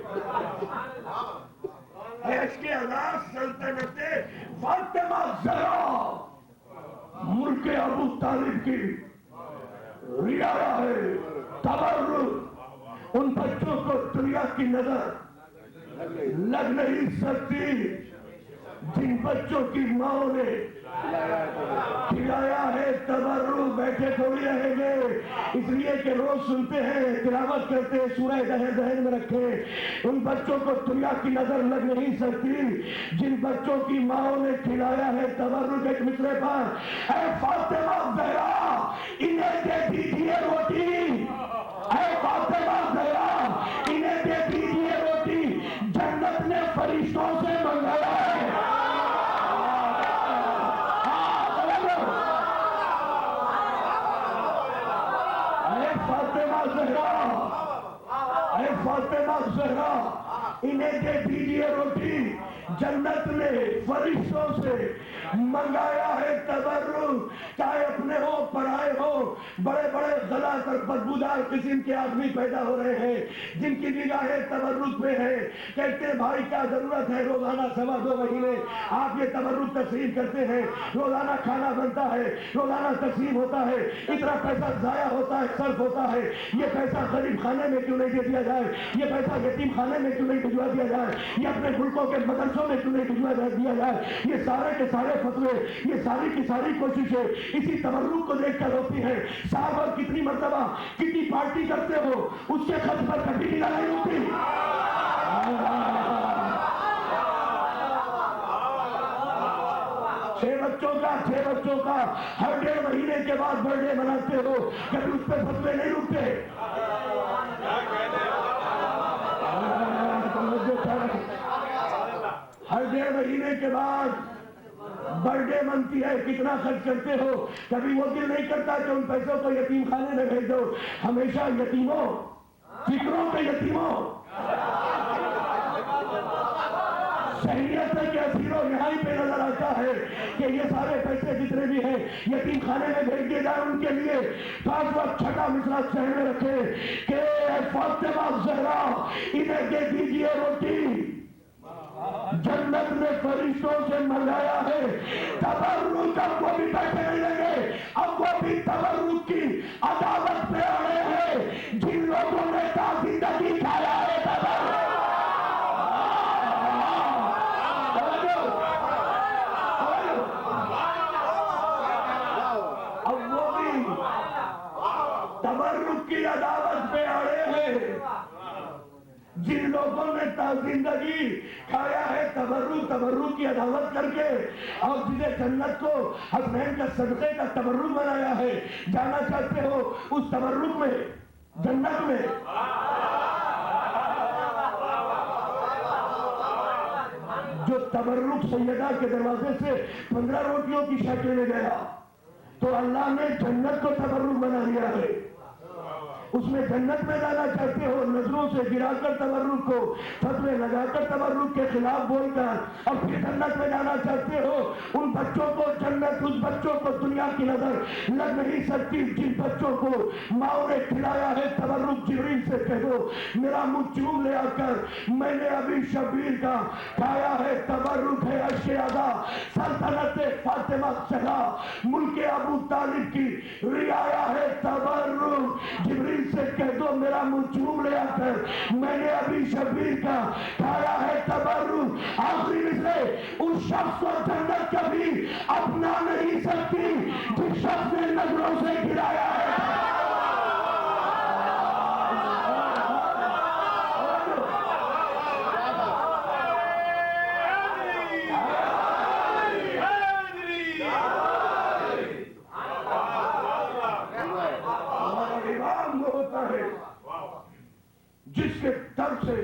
عشق ادا سلطنت فاطمہ زہرا, ملک ابو طالب کی رعایا ہے تبرک. ان بچوں کو دنیا کی نظر لگ نہیں سکتی جن بچوں کی ماں نے کھلایا ہے تبرک. بیٹھے تھوڑی رہیں گے, اس لیے کہ روز سنتے ہیں, تلاوت کرتے ہیں, سورہ ذہن میں رکھیں. ان بچوں کو دنیا کی نظر لگ نہیں سکتی جن بچوں کی ماں نے کھلایا ہے تبرک. ایک مصرے پر اے فاطمہ زہرا انہیں دے دیجیے روٹی, اے فاطمہ زہرا انہیں دے دیجئے روٹی. جنت نے فرشتوں سے منگایا ہے تبرک. چاہے اپنے ہو پرائے ہو, بڑے بڑے غلط اور بدبودار قسم کے آدمی پیدا ہو رہے ہیں جن کی نگاہیں تبرک میں ہے. کہتے ہیں بھائی کیا ضرورت ہے, روزانہ 2.25 مہینے آپ یہ تبرک تقسیم کرتے ہیں, روزانہ کھانا بنتا ہے, روزانہ تقسیم ہوتا ہے, اتنا پیسہ ضائع ہوتا ہے, صرف ہوتا ہے. یہ پیسہ غریب خانے میں کیوں نہیں دے دیا جائے, یہ پیسہ یتیم خانے میں کیوں نہیں بھجوا دیا جائے, یہ اپنے ملکوں کے مدرسوں میں کیوں نہیں بھجوا دیا جائے. یہ سارے کے سارے فتوے, یہ ساری کی ساری کوششیں اسی تبرک کو دیکھ کر ہوتی ہیں. صاحب اور کتنی مرتبہ کتنی پارٹی کرتے ہو, اس کے خط پر کبھی نگاہ نہیں ہوتی. 6 بچوں کا ہر 1.5 مہینے کے بعد برتھ ڈے مناتے ہو, کبھی اس پہ فتوے نہیں رکتے. ہر 1.5 مہینے کے بعد برتھ ڈے منتی ہے, کتنا خرچ کرتے ہو, کبھی وہ دل نہیں کرتا کہ ان پیسوں کو یتیم خانے میں بھیج دو. ہمیشہ یتیموں, فکروں کے یتیموں, شہریت کے اسیروں یہاں پہ نظر آتا ہے کہ یہ سارے پیسے جتنے بھی ہیں یتیم خانے میں بھیج دیے جائیں ان کے لیے. خاص وقت چھٹا مصرع ذہن میں رکھے کہ فاطمہ زہرا انہیں دے دیجئے روٹی. جنت نے فرشتوں سے منگایا ہے تبرک. اب وہ بھی پیسے نہیں لیں گے, اب وہ بھی تبرک کی عدالت پہ آئے ہیں جن لوگوں نے تا زندگی کھایا ہے تبرک. اب وہ بھی تبرک کی عدالت پہ آئے ہیں جن لوگوں نے تا زندگی کھایا ہے تبرک کی عدالت کر کے, اور جسے جنت کو حسنین کا صدقے کا تبرک بنایا ہے. جانا چاہتے ہو اس تبرک میں, جنت میں. جو تبرک سیدہ کے دروازے سے 15 روٹیوں کی شکل میں گیا تو اللہ نے جنت کو تبرک بنا دیا ہے. اس میں جنت میں جانا چاہتے ہو, نظروں سے گرا کر تبرک کو, فتوے لگا کر تبرک کے خلاف بول کر, اور پھر جنت میں جانا چاہتے ہو ان بچوں کو جنت, اس بچوں کو دنیا کی نظر لگ نہیں سکتی جن بچوں کو ماں نے کھلایا ہے تبرک. جبریل سے کہہ دو میرا منہ چوم لے آ کر, میں نے ابھی شبیر کا کھایا ہے تبرک ہے اشے ادا. سلطنت فاطمہ زہرا ملک ابو طالب کی رعایا ہے تبرک. جبریل سے کہہ دو میرا منہ چوم لے آ کر, میں نے ابھی شبیر کا کھایا ہے تبرک. آخری میں اس شخص کو جنت کبھی اپنا نہیں سکتی جس شخص نے نظروں سے گرایا ہے. جس کے در سے,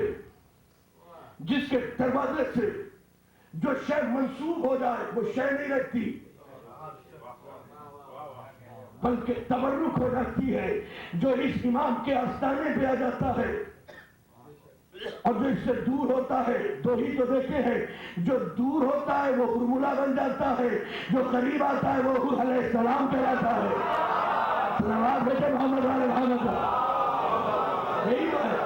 جس کے دروازے سے جو شے منسوب ہو جائے وہ شے نہیں رہتی بلکہ تبرک ہو جاتی ہے. جو اس امام کے آستانے پہ آ جاتا ہے اور جو اس سے دور ہوتا ہے, دو ہی تو دیکھے ہیں, جو دور ہوتا ہے وہ ارملہ بن جاتا ہے, جو قریب آتا ہے وہ علیہ السلام کہلاتا ہے. سلامات بیٹے محمد علیہ محمد. یہی تو ہے.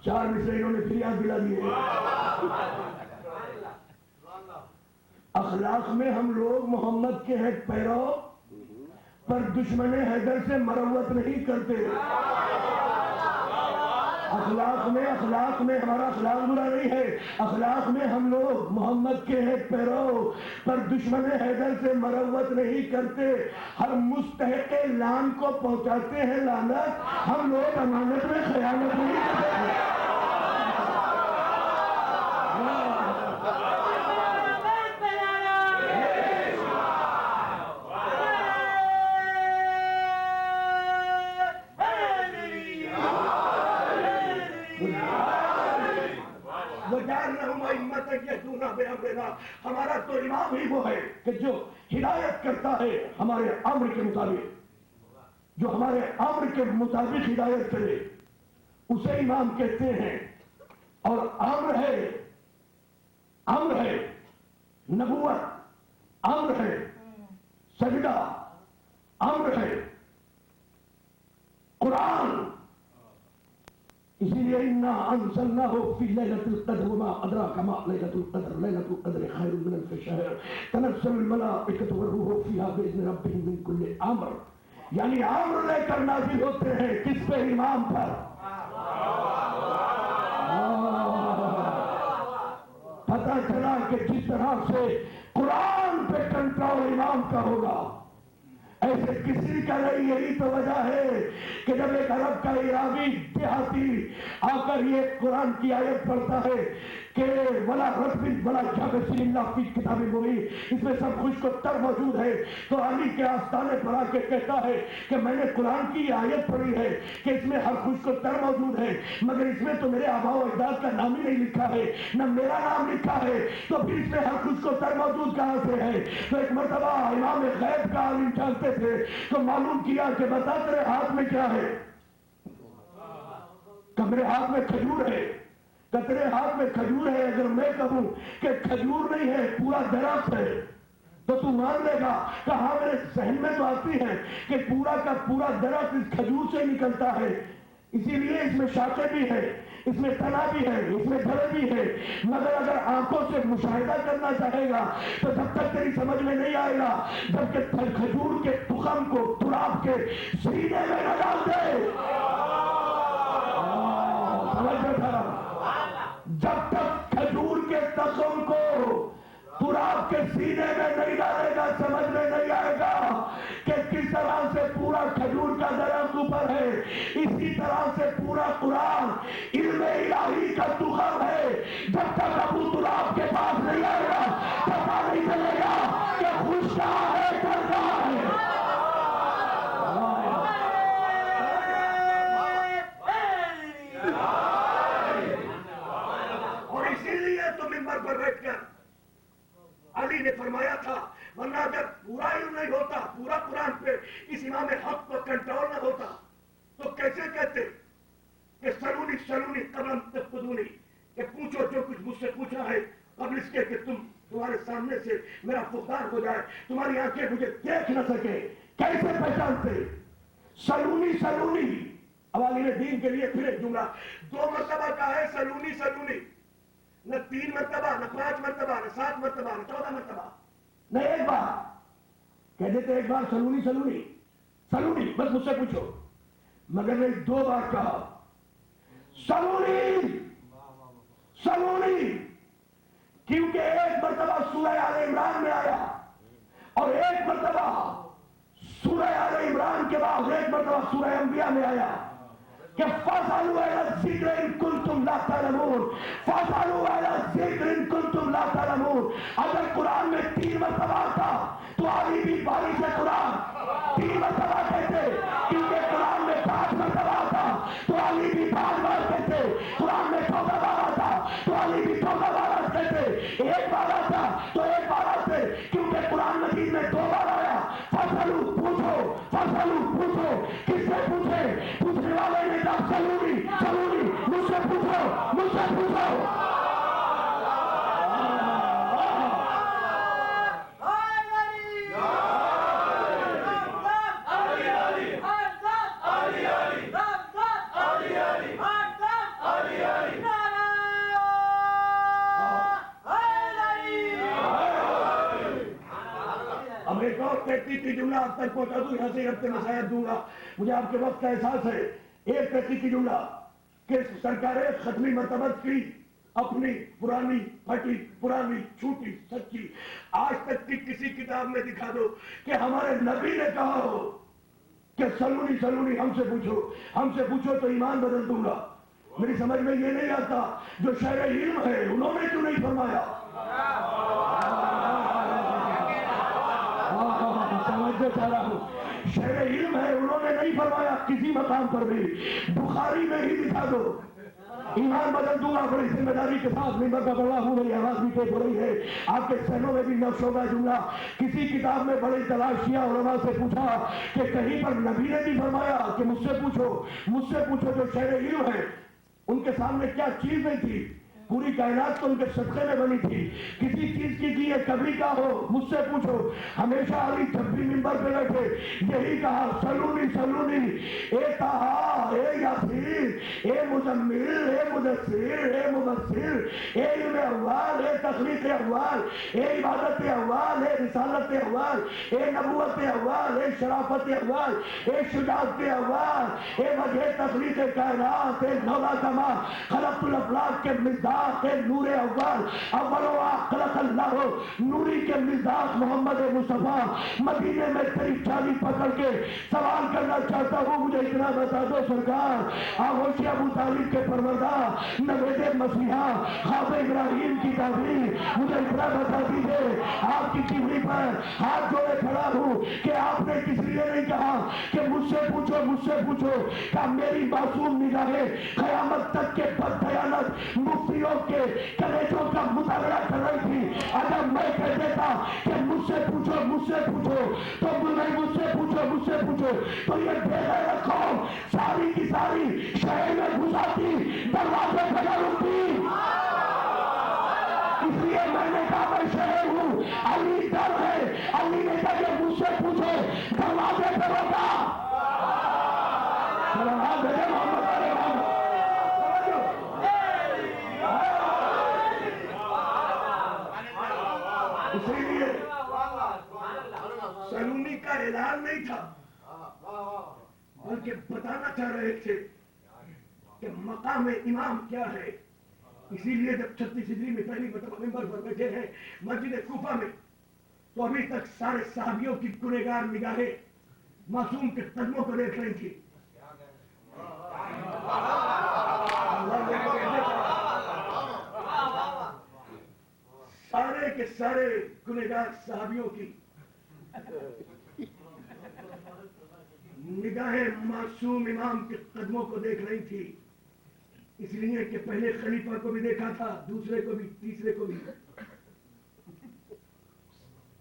4 مصرے انہوں نے پھر یاد دلا دیے. اخلاق میں ہم لوگ محمد کے ہیں پیرو, پر دشمن حیدر سے مروت نہیں کرتے. اخلاق میں ہمارا اخلاق برا نہیں ہے, اخلاق میں ہم لوگ محمد کے ہیں پیرو, پر دشمن حیدر سے مروت نہیں کرتے. ہر مستحق لان کو پہنچاتے ہیں لعنت, ہم لوگ امانت میں خیانت نہیں کرتے. ہمارا تو امام ہی وہ ہے کہ جو ہدایت کرتا ہے ہمارے امر کے مطابق. جو ہمارے امر کے مطابق ہدایت کرے اسے امام کہتے ہیں. اور امر ہے نبوت، امر ہے سجدہ، امر ہے قرآن. اسی لیے انا انزلناہ فی لیلۃ القدر وما ادراک ما لیلۃ القدر لیلۃ القدر خیر من الف شہر تنزل الملائکۃ والروح فیہا باذن ربہم من کل امر. یعنی امر لے کر نازل ہوتے ہیں کس پہ؟ امام پر. پتہ چلا کہ جس طرح سے قرآن پہ کنٹرول امام کا ہوگا ایسے کسی کا نہیں. یہی تو وجہ ہے کہ جب ایک عرب کا عراقی دیہاتی آ کر یہ قرآن کی آیت پڑھتا ہے کہ ولا رتب ولا یابس الا فی کتاب مبین، اس میں سب خشک و تر موجود ہے، تو علی کے آستانے پر آ کے کہتا ہے کہ میں نے قرآن کی آیت پڑھی ہے کہ اس میں ہر خشک و تر موجود ہے، مگر اس میں تو میرے آباء و اجداد کا نام ہی نہیں لکھا ہے، نہ میرا نام لکھا ہے، تو پھر اس میں ہر خشک و تر موجود کہاں سے ہے؟ تو ایک مرتبہ امام غیب کا عالم جانتے تھے تو معلوم کیا کہ بتا تیرے ہاتھ میں کیا ہے؟ کہ میرے ہاتھ میں کھجور ہے. کہ تیرے ہاتھ میں کھجور ہے، اگر میں کہوں کہ کھجور نہیں ہے پورا درخت ہے تو تو مان لے گا؟ کہ ہاں میرے ذہن میں تو آتی ہے کہ پورا کا پورا درخت اس کھجور سے نکلتا ہے، اسی لیے اس میں شاخیں بھی ہے، اس میں تنا بھی ہے، اس میں جڑیں بھی ہے. مگر اگر آنکھوں سے مشاہدہ کرنا چاہے گا تو جب تک تیری سمجھ میں نہیں آئے گا جب کہ کھجور کے تخم کو تراب کے سینے میں نہ ڈال دے. جب تک کھجور کے تخم کو تراب کے سینے میں نہیں ڈالے گا سمجھ میں نہیں آئے گا کہ کس طرح سے پورا کھجور کا درخت اوپر ہے. اسی طرح سے پورا قرآن علم الہی کا تخم ہے. جب تک ابو تراب کے پاس نہیں آئے گا پتا نہیں چلے گا کہ خوش کہاں ہے کر کہاں ہے. اور اسی لیے تو ممبر پر بیٹھ کر علی نے فرمایا تھا ورنہ جب پورا علم نہیں ہوتا، پورا قرآن پہ اس امام حق پر کنٹرول نہ ہوتا تو کیسے کہتے کہ سلونی سلونی قبل تفقدونی، کہ پوچھو جو کچھ مجھ سے پوچھنا ہے قبل اس کے کہ تمہارے سامنے سے میرا فقدان ہو جائے، تمہاری آنکھیں مجھے دیکھ نہ سکے. کیسے پہچانتے؟ سلونی سلونی. اب علی دین کے لیے پھر ایک جملہ 2 مرتبہ کا ہے سلونی سلونی، نہ 3 مرتبہ، نہ 5 مرتبہ، نہ 7 مرتبہ، نہ 14 مرتبہ، نہ ایک بار. کہہ دیتے ایک بار سلونی سلونی سلونی بس مجھ سے پوچھو، مگر نے 2 بار کہا سلونی سلونی، کیونکہ ایک مرتبہ سورہ آل عمران میں آیا اور ایک مرتبہ سورہ آل عمران کے بعد ایک مرتبہ سورہ انبیاء میں آیا کہ فَاسْأَلُوا أَهْلَ الذِّكْرِ إِن كُنتُمْ لَا تَعْلَمُونَ. فَاسْأَلُوا أَهْلَ الذِّكْرِ إِن كُنتُمْ لَا تَعْلَمُونَ. اگر قرآن میں 3 مرتبہ آتا تو علی بھی باری سے قرآن 3 مرتبہ کہتے، کیونکہ قرآن میں 5 مرتبہ آتا تو علی بھی 5 بار کہتے، قرآن میں 14 بار آتا تو علی بھی 14 بار کہتے، ایک بار آتا تو ایک بار آتے، کیونکہ قرآن مجید میں 2 بار آیا. فَاسْأَلُوا پوچھو، فَاسْأَلُوا پوچھو. کس سے پوچھے؟ پوچھنے والے نے کہا سلونی سلونی، مجھ سے پوچھو مجھ سے پوچھو. اب ایک اور تحقیقی جملہ آپ تک پہنچا دوں، یہاں سے ہفتے میں شاید دوں گا، مجھے آپ کے وقت کا احساس ہے. ایک تحقیقی جملہ کہ سرکار ختمی مرتبت کی اپنی پرانی پھٹی پرانی چھوٹی سچی آج تک کی کسی کتاب میں دکھا دو کہ ہمارے نبی نے کہا ہو کہ سلونی سلونی ہم سے پوچھو تو ایمان بدل دوں گا. میری سمجھ میں یہ نہیں آتا جو شہر علم ہے انہوں نے کیوں نہیں فرمایا؟ سمجھتے چاہ رہا ہوں، شہر علم ہے انہوں نے نہیں فرمایا کسی مقام پر بھی. بخاری میں ہی دکھا دو ایمان بدل دوں گا بڑی ذمہ داری کے ساتھ ممبر پر بڑا ہوں، میری آواز بھی تیز ہو رہی ہے، آپ کے سینوں میں بھی نقش ہوگا جملہ۔ کسی کتاب میں بڑے تلاشیاں علماء سے پوچھا کہ کہیں پر نبی نے بھی فرمایا کہ مجھ سے پوچھو جو شہر علم ہے ان کے سامنے کیا چیز نہیں تھی، پوری کائنات تو ان کے صدقے میں بنی تھی، کسی چیز کی کہ یہ کبھی کا ہو مجھ سے پوچھو۔ ہمیشہ علی جب بھی ممبر پہ بیٹھے یہی کہا، سلونی سلونی اے طہا اے یاسین اے مزمل اے مدثر اے مبشر اے علم اول اے تخلیق اول اے عبادت اول اے رسالت اول اے نبوت اول اے شرافت اول اے شجاعت اول اے وجہ تخلیق کائنات اے نولا کما خلقت الافلاق کے مزداق اے نور اول اول و خلق اللہ نوری کے مزداق محمد مصطفیٰ۔ مدینے میں تیری چالی پکڑ کے سوال کرنا چاہتا ہوں، مجھے اتنا بتا دو سرکار، آغوش ابو طالب کے پروردہ نوید مسیحا خواب ابراہیم کی تعبیر مجھے اتنا بتا دیجئے، آپ کی چمڑی پر ہاتھ جوڑے کھڑا ہوں کہ آپ نے کس لیے نہیں کہا کہ مجھ سے پوچھو کہ میری معصوم نگاہیں قیامت تک کے بددیانت مفتیوں کے کلیجوں کا مطالعہ کر رہی تھی۔ اگر میں کہہ دیتا کہ مجھ سے پوچھو تو مجھ سے پوچھو تو یہ بے غیرت قوم ساری کی ساری شہر میں گھساتی، دروازے کھڑا رکتی۔ اس لیے میں نے کہا میں شہر ہوں، علی ڈر ہے، علی نے کہا کہ مجھ سے پوچھو، دروازے پہ روکا۔ اسی لیے سلونی کا اعلان نہیں تھا بلکہ بتانا چاہ رہے تھے کہ مقام امام کیا ہے۔ اسی لیے جب 36 ہجری میں پہلی مرتبہ ممبر پر بیٹھے ہیں مسجد کوفہ میں، تو ابھی تک سارے صحابیوں کی گنہگار نگاہیں معصوم کے قدموں کو دیکھ رہی تھی۔ سارے کے سارے گنہگار صحابیوں کی نگاہیں معصوم امام کے قدموں کو دیکھ رہی تھی، اس لیے کہ پہلے خلیفہ کو بھی دیکھا تھا، دوسرے کو بھی، تیسرے کو بھی۔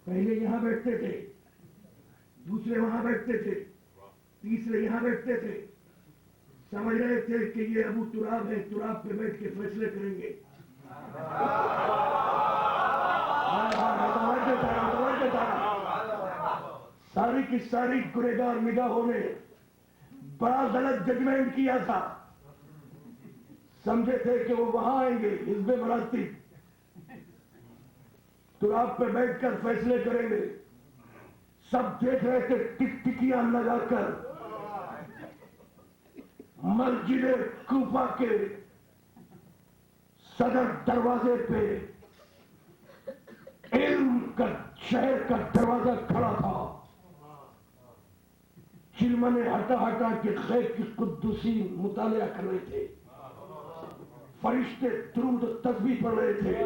پہلے یہاں بیٹھتے تھے، دوسرے وہاں بیٹھتے تھے، تیسرے یہاں بیٹھتے تھے، سمجھ رہے تھے کہ یہ ابو تراب ہے، تراب پہ بیٹھ کے فیصلے کریں گے۔ ساری کی ساری گنہگار نگاہوں نے بڑا غلط ججمنٹ کیا تھا، سمجھے تھے کہ وہ وہاں آئیں گے حزب مراتب، تراب پہ بیٹھ کر فیصلے کریں گے۔ سب دیکھ رہے تھے ٹک ٹکیاں لگا کر مسجد کوفہ کے صدر دروازے پہ علم کا شہر کا دروازہ کھڑا تھا، چلمنے ہٹا کے غیب کی قدوسی مطالعہ کر رہے تھے، فرشتے درود و تسبیح پڑھ رہے تھے،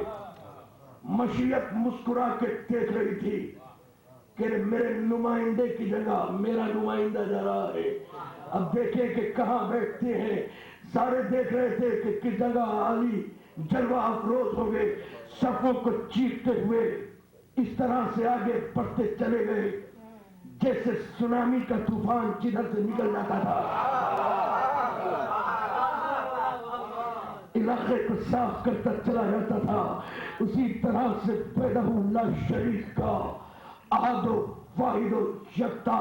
مشیت مسکرا کے دیکھ رہی تھی کہ میرے نمائندے کی جگہ میرا نمائندہ جا رہا ہے، اب دیکھیں کہ کہاں بیٹھتے ہیں۔ سارے دیکھ رہے تھے کہ کس جگہ علی جلوہ افروز ہو گئے، صفوں کو چیرتے ہوئے اس طرح سے آگے بڑھتے چلے گئے جیسے سونامی کا طوفان جدھر سے نکل جاتا تھا، علاقے کو صاف کرتا چلا جاتا تھا۔ اسی طرح سے وحدہ لا شریک کا احد و واحد و یکتا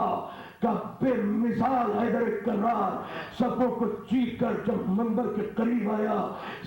کا بے مثال حیدر کرار صفوں کو چیر کر جب منبر کے قریب آیا،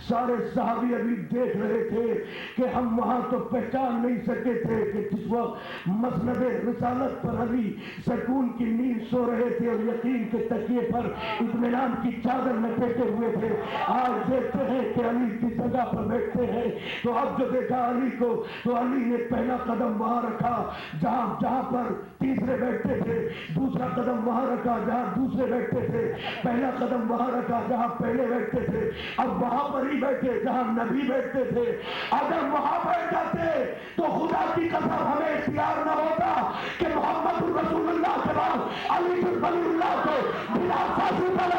سارے صحابی ابھی دیکھ رہے تھے کہ ہم وہاں تو پہچان نہیں سکے تھے کہ جس وقت مسند رسالت پر علی سکون کی نیند سو رہے تھے اور یقین کے تکیے پر اطمینان کی چادر لپیٹے ہوئے تھے، آج دیکھتے ہیں کہ علی کی جگہ پر بیٹھتے ہیں۔ تو اب جو دیکھا علی کو، تو علی نے پہلا قدم وہاں رکھا جہاں پر تیسرے بیٹھتے تھے، دوسرا قدم وہاں رکھا جہاں دوسرے بیٹھتے تھے، پہلا قدم وہاں رکھا جہاں پہلے بیٹھتے تھے، اب وہاں پر ہی بیٹھے جہاں نبی بیٹھتے تھے۔ اگر وہاں بیٹھ جاتے تو خدا کی قسم ہمیں اختیار نہ ہوتا کہ محمد رسول اللہ کے بعد علی بن ولی اللہ کو بلا فاصلہ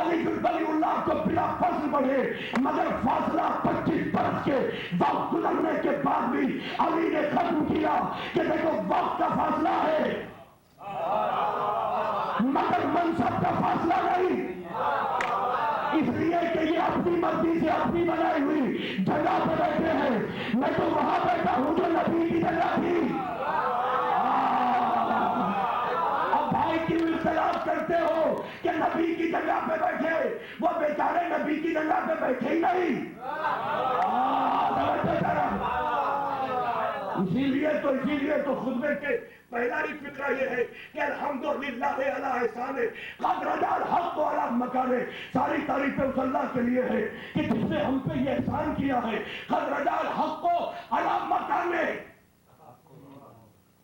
علی ولی اللہ کو بلا فضل پڑھے، مگر فاصلہ 25 برس کے وقت گزرنے کے بعد بھی علی نے ختم کیا کہ دیکھو وقت کا فاصلہ ہے مگر منصب کا فاصلہ نہیں، اس لیے کہ یہ اپنی مرضی سے اپنی بنائی ہوئی جگہ پہ بیٹھے ہیں، میں تو وہاں بیٹھا ہوں جو نبی کی جگہ تھی۔ اب بھائی کیوں اختلاف کرتے ہو کہ نبی کی جگہ پہ بیٹھے، وہ بیچارے نبی کی جگہ پہ بیٹھے ہی نہیں۔ اسی لیے تو خطبے کے پہلا ہی فقرہ یہ ہے کہ الحمدللہ علی احسان قد رجع الحق علی مکان، ساری تعریفیں اس اللہ کے لیے ہے کہ جس نے ہم پہ یہ احسان کیا ہے، قد رجع الحق علی مکان۔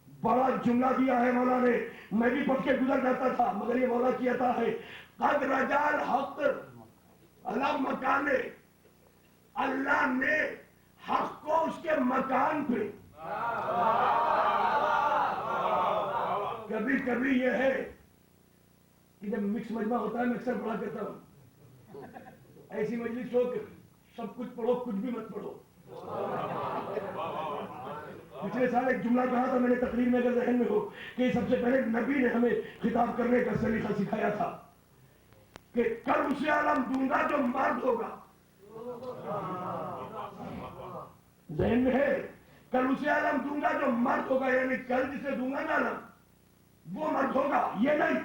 بڑا جملہ دیا ہے مولا نے، میں بھی پڑھ کے گزر جاتا تھا مگر یہ مولا کی عطا ہے، قد رجع الحق علی مکان، اللہ نے حق کو اس کے مکان پہ۔ کبھی کبھی یہ ہے کہ جب مکس مجمع ہوتا ہے میں اکثر پڑھا کرتا ہوں، ایسی مجلس ہو کہ سب کچھ پڑھو کچھ بھی مت پڑھو۔ پچھلے سال ایک جملہ کہا تھا میں نے تقریر میں، اگر ذہن میں ہو، کہ سب سے پہلے نبی نے ہمیں خطاب کرنے کا سلیقہ سکھایا تھا کہ کل اسے عالم دوں گا جو مرد ہوگا، ذہن میں ہے، کل اسے عالم دوں گا جو مرد ہوگا، یعنی کل جسے دوں گا نا عالم وہ مرد ہوگا، یہ نہیں۔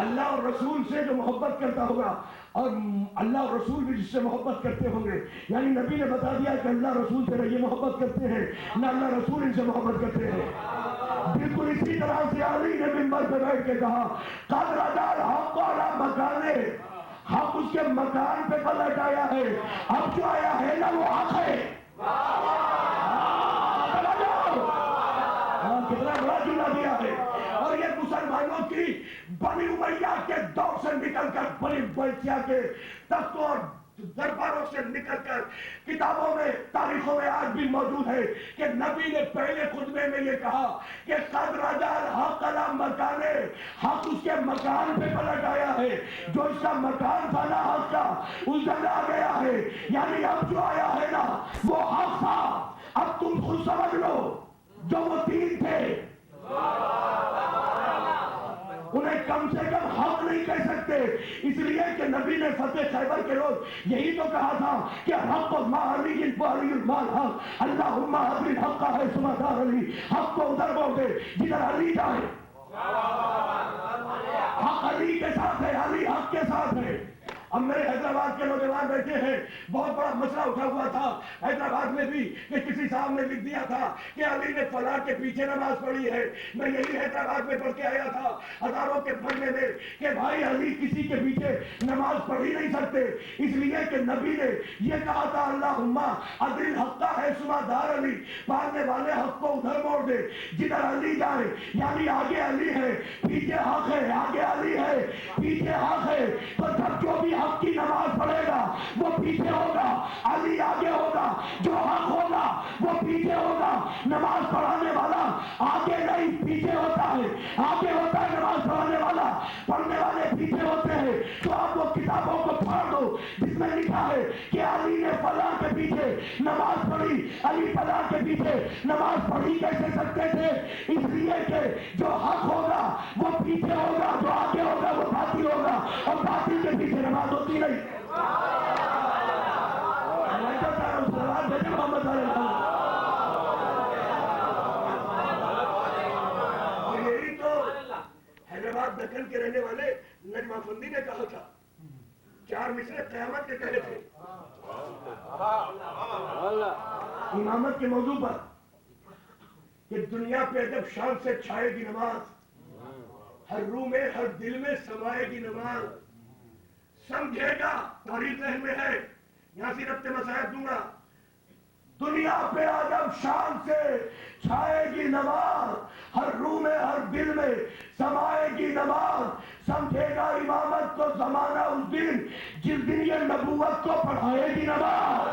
اللہ اور رسول سے جو محبت کرتا ہوگا، اور اللہ اور رسول بھی جس سے محبت کرتے ہوں گے، یعنی نبی نے بتا دیا کہ اللہ رسول سے نہ یہ محبت کرتے ہیں نہ اللہ رسول ان سے محبت کرتے ہیں۔ بالکل اسی طرح سے علی نے منبر پہ بیٹھ کے کہا قد رجع الحق علی مکان، حق اس کے مکان پہ پلٹ آیا ہے، اب جو آیا ہے نا وہ حق ہے۔ کتنا بڑا جملہ دیا ہے، اور یہ مسلمانوں کی بنی امیہ کے دور سے نکل کر بنی بلچیا کے تختوں اور درباروں سے نکل کر کتابوں میں تاریخوں میں آج بھی موجود ہے کہ نبی نے پہلے خطبے میں یہ کہا کہ قد رجع الحق علی مکان، حق اس کے مکان پہ پلٹ آیا ہے، جو اس کا مکان تھا نا حق کا اس جگہ آ گیا ہے، یعنی اب جو آیا ہے نا وہ حق تھا، اب تم خود سمجھ لو جو وہ تین تھے انہیں کم سے کم حق نہیں کہہ سکتے، اس لیے کہ نبی نے فتح خیبر کے روز یہی تو کہا تھا کہ حق ما علی علی المال حق، اللہم علی الحق ہے سمدار علی، حق کو ادھر بول دے جدھر علی جائے، حق علی کے ساتھ ہے، علی حق کے ساتھ ہے۔ اب میرے حیدرآباد کے نوجوان بیٹھے ہیں، بہت بڑا مسئلہ اٹھا ہوا تھا حیدرآباد میں بھی کہ کسی صاحب نے لکھ دیا تھا کہ علی نے فلاں کے پیچھے نماز پڑھی ہے، میں یہی حیدرآباد میں پڑھ کے آیا تھا ہزاروں کے پڑھنے میں کہ بھائی علی کسی کے پیچھے نماز پڑھ ہی نہیں سکتے، اس لیے کہ نبی نے یہ کہا تھا اللہم علی الحق ہے سمدار علی، ماننے والے حق کو ادھر موڑ دے جدھر علی جائے، یعنی آگے علی ہے پیچھے حق ہے، آگے علی ہے پیچھے حق ہے، تو جب جو بھی حق کی نماز پڑھے گا وہ پیچھے ہوگا، علی آگے ہوگا، جو حق ہوگا وہ پیچھے ہوگا۔ نماز پڑھانے والا آگے نہیں پیچھے ہوتا ہے، آگے ہوتا ہے نماز پڑھانے والا، پڑھنے والے پیچھے ہوتے ہیں۔ تو آپ وہ کتابوں کو پڑھ دو جس میں لکھا ہے کہ علی نے فلاں کے پیچھے نماز پڑھی، علی فلاں کے پیچھے نماز پڑھی کیسے سکتے تھے؟ اس لیے کہ جو حق ہوگا وہ پیچھے ہوگا، جو آگے ہوگا وہ باطل ہوگا، اور باطل کے پیچھے نماز ہوتی نہیں۔ یہی تو حیدرآباد دکن کے رہنے والے نجم افندی نے کہا تھا، 4 مصرے قیامت کے کہے تھے امامت کے موضوع پر کہ دنیا پہ جب شان سے چھائے گی نماز، ہر روح میں ہر دل میں سمائے گی نماز، سمجھے گا تاریخ ذہن میں ہے، یہاں سے ربط مسائل دوں گا، دنیا پہ جب شان سے چھائے گی نماز، ہر روح میں ہر دل میں سمائے گی نماز، سمجھے گا امامت کو زمانہ اس دن جس دن یہ نبوت کو پڑھائے گی نماز۔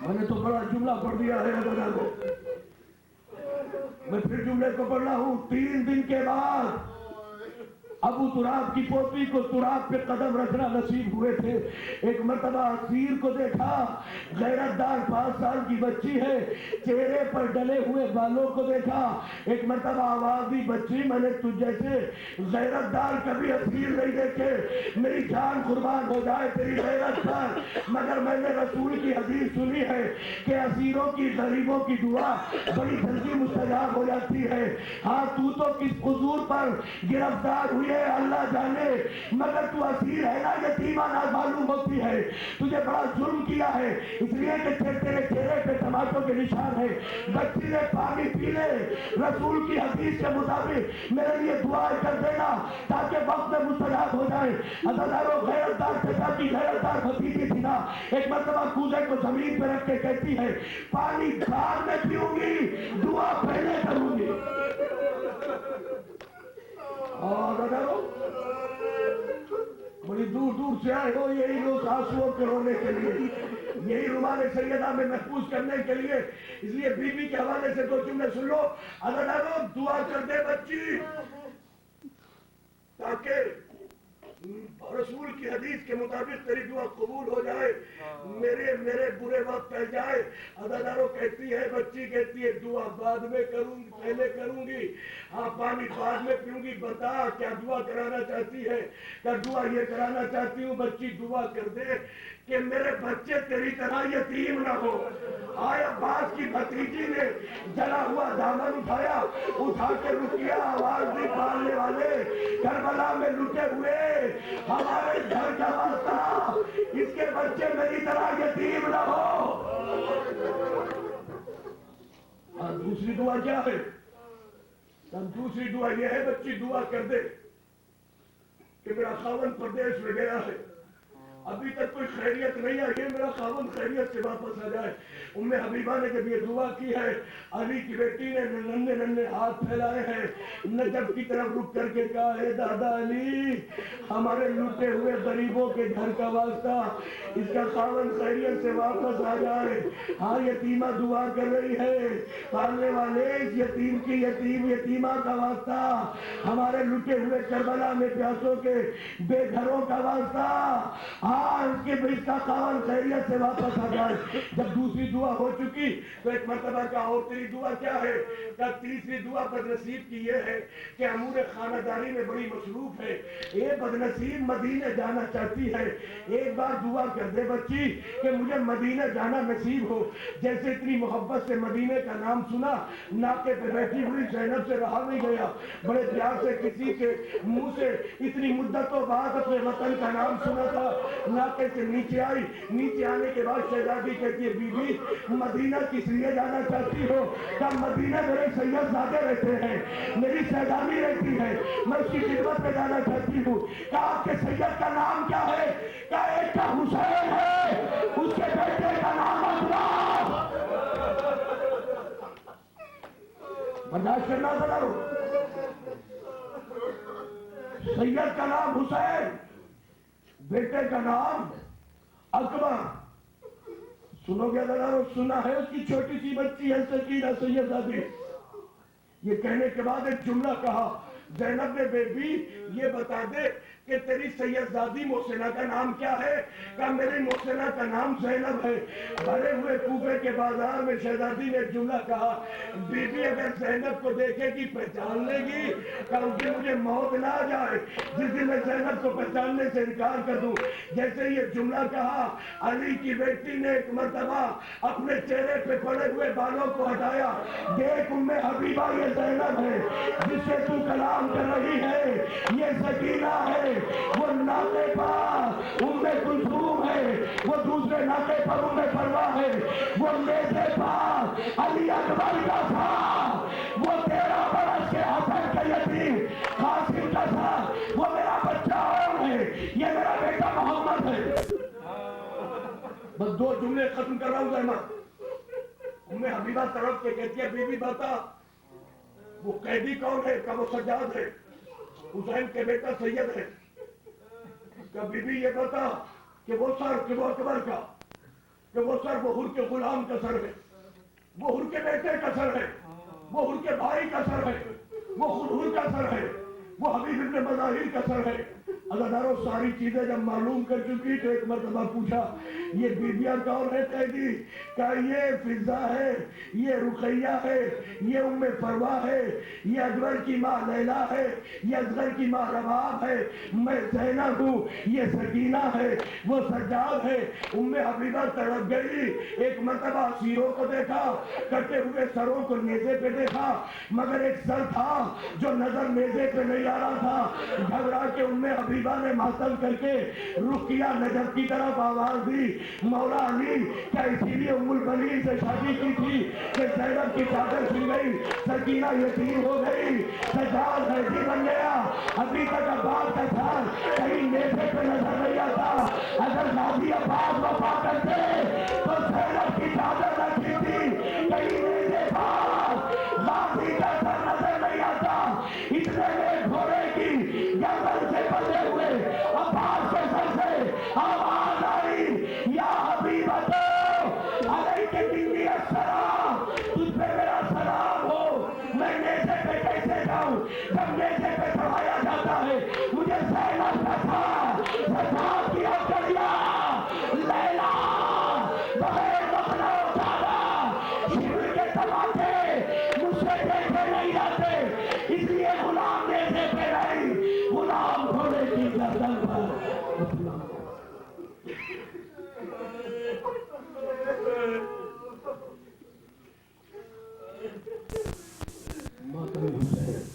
میں نے تو بڑا جملہ پڑھ دیا ہے حضرت کو، میں پھر جملے کو پڑھ رہا ہوں. 3 دن کے بعد ابو تراب کی پوتی کو تراب پہ قدم رکھنا نصیب ہوئے تھے. ایک مرتبہ اسیر کو دیکھا، غیرت دار 5 سال کی بچی ہے، چہرے پر ڈلے ہوئے بالوں کو دیکھا. ایک مرتبہ آواز دی، بچی میں نے تجھ جیسے غیرت دار کبھی اسیر نہیں دیکھے، میری جان قربان ہو جائے تیری غیرت پر، مگر میں نے رسول کی حدیث سنی ہے کہ اسیروں کی غریبوں کی دعا بڑی جلدی مستجاب ہو جاتی ہے. ہاں تو کس قصور پر گرفتار ہوئی ہے اللہ جانے، مگر تو اسیر ہے نا، یتیمہ نہ معلوم ہوتی ہے. تجھے بڑا ظلم کیا ہے اس لیے کہ تیرے چہرے پہ ٹماٹوں کے نشان ہے. بچی نے پانی پی لے، رسول کی حدیث کے مطابق میرے لیے دعا کر دینا تاکہ وقت میں مستجاب ہو جائے. عزیزانو، غیرت دار چچا کی غیرت دار بھتیجی تھی نا، ایک مرتبہ کوزے کو زمین پہ رکھ کے کہتی ہے پانی بعد میں پیوں گی، دعا پہلے کروں گی. اور بڑی دور دور سے آئے ہو یہی لوگ آنسوؤں کے رونے کے لیے، یہی رومان سیدہ میں محفوظ کرنے کے لیے. اس لیے بی بی کے حوالے سے 2 جملے سن لو. اگر دعا کر دے بچی تاکہ رسول کی حدیث کے مطابق تیری دعا قبول ہو جائے، میرے برے وقت پہ جائے. ادادارو کہتی ہے، بچی کہتی ہے دعا بعد میں کروں گی، پہلے کروں گی. ہاں پانی بعد میں پیوں گی. بتا کیا دعا کرانا چاہتی ہے؟ کیا دعا یہ کرانا چاہتی ہوں بچی دعا کر دے کہ میرے بچے تیری طرح یتیم نہ ہو. آیا عباس کی بھتیجی نے جلا ہوا دامن اٹھایا، اٹھا کے رکیا، آواز دی پالنے والے کربلا میں لٹے ہوئے ہمارے گھر کا واسطہ، اس کے بچے میری طرح یتیم نہ ہو. اور دوسری دعا کیا ہے؟ دوسری دعا یہ ہے بچی دعا کر دے کہ میرا خاوند پردیس میں گیا ہے، ابھی تک کوئی خیریت نہیں آئی ہے، میرا خاوند خیریت سے واپس آ جائے. ام حبیبہ نے جب یہ دعا کی ہے، علی کی بیٹی نے ننھے ننھے ہاتھ پھیلائے ہیں، نجف کی طرف رک کر کے کہا ہے دادا علی ہمارے لوٹے ہوئے غریبوں کے گھر کا واسطہ، اس کا خاوند خیریت سے واپس آ جائے. ہاں یتیمہ دعا کر رہی ہے، پالنے والے اس یتیم کی یتیمہ کا واسطہ، ہمارے لوٹے ہوئے کربلا میں پیاسوں کے بے گھروں کا واسطہ، اس کا خاوند خیریت سے واپس آ جائے. جب دوسری دعا ہو چکی تو ایک مرتبہ کا اور تیری دعا کیا ہے؟ کہ تیسری دعا بدنصیب کی یہ ہے کہ امور خانہ داری میں بڑی مصروف ہے، یہ بدنصیب مدینے جانا چاہتی ہے. ایک بار دعا کر دے بچی کہ مجھے مدینے جانا نصیب ہو. جیسے اتنی محبت سے مدینے کا نام سنا، ناکے پہ بیٹھی ہوئی زینب سے رہا نہیں گیا، بڑے پیار سے کسی کے منہ سے اتنی مدتوں بعد اپنے وطن کا نام سنا تھا. ناکے سے نیچے آئی، نیچے آنے کے بعد شہزادی کہتی ہے بی بی مدینہ کس لیے جانا چاہتی ہو؟ کیا مدینہ میرے سید زادے رہتے ہیں، میری شہزادی رہتی ہے، میں اس کی خدمت میں جانا چاہتی ہوں. کیا آپ کے سید کا نام کیا ہے؟ کیا ایک کا حسین ہے، اس کے بیٹے کا نام عباس. برداشت کرنا ضرور. سید کا نام حسین، بیٹے کا نام اکبر. سنو گے ذرا، سنا ہے اس کی چھوٹی سی بچی ہے سکینہ سیدزادی. یہ کہنے کے بعد ایک جملہ کہا، زینب نے بیٹی یہ بتا دے کہ تیری سیدزادی محسنہ کا نام کیا ہے؟ کہ میری محسنہ کا نام زینب ہے. بھرے ہوئے کوفے کے بازار میں شہزادی نے ایک جملہ کہا، بی بی اگر زینب کو دیکھے گی پہچان لے گی، کہ اس دن مجھے موت نہ آ جائے جس دن میں زینب کو پہچاننے سے انکار کر دوں. جیسے یہ جملہ کہا، علی کی بیٹی نے ایک مرتبہ اپنے چہرے پہ پڑے ہوئے بالوں کو ہٹایا. دیکھ ام حبیبہ یہ زینب ہے جس سے تو کلام کر رہی ہے، یہ سکینہ ہے. وہ ناقے پر ام کلثوم ہے، وہ دوسرے ناقے پر ام فروا ہے، وہ میزے پر علی اکبر کا تھا، وہ 13 برس کے حسن کا یتیم قاسم کا تھا. وہ میرا بچہ اور ہے، یہ میرا بیٹا محمد ہے. بس 2 جملے ختم کر رہا ہوں زحمت. ام حبیبہ طرف کے کہتی ہے بی بی بتا وہ قیدی کون ہے؟ کہ وہ سجاد ہے، حسین کے بیٹا سید ہے. کہ بی بی یہ بتا کہ وہ سر کہ وہ اکبر کا. کہ وہ سر وہ حر کے غلام کا سر ہے، وہ حر کے بیٹے کا سر ہے، وہ حر کے بھائی کا سر ہے، وہ خود حر کا سر ہے، وہ حبیب ابن مظاہر کا سر ہے۔ ازاداروں ساری چیزیں جب معلوم کر چکی تو ایک مرتبہ پوچھا یہ بیبیاں کون ہے قیدی؟ کہا یہ فضا ہے، یہ رقیہ ہے، یہ ام فروا ہے، یہ اکبر کی ماں لیلا ہے، یہ اصغر کی ماں رباب ہے، میں زینب ہوں، یہ سکینہ ہے، وہ سجاد ہے۔ ام حبیبہ تڑپ گئی، ایک مرتبہ سیروں کو دیکھا، کٹے ہوئے سروں کو نیزے پہ دیکھا، مگر ایک سر تھا جو نظر نیزے پہ نہیں آ رہا تھا۔ گھبرا کے ام حبیبہ نے ماتم کر کے رقیہ نجف کی طرف آواز دی، مولا علی کیا اسی لیے ام البنین سے شادی کی تھی کہ زینب کی چادر چھن گئی، سکینہ یتیم ہو گئی، سجاد قیدی بن گیا؟ ابھی تک عباس کا سر کہیں نیزے پہ نظر نہیں آتا۔ اگر غازی عباس وفا کرتے تو زینب کی چادر نہ چھنتی، کہیں نیزے پاس غازی کا سر نظر نہیں آتا۔ اتنے میں گھوڑے کی گردن سے بندھے ہوئے عباس کے سر سے آواز آئی، یا حبیبتو علیک منی السلام، تجھ پہ میرا سلام ہو۔ میں نیزے پہ کیسے جاؤں؟ جب نیزے پہ چڑھایا جاتا ہے مجھے زینب کا سر سجاد کی اکڑیا لیلا بغیر مخلا اٹھانا، شیر کے تماچے مجھ سے دیکھے نہیں جاتے، اس لیے غلام نیزے پہ نہیں، غلام گھوڑے کی گردن پر۔ ماتم حسین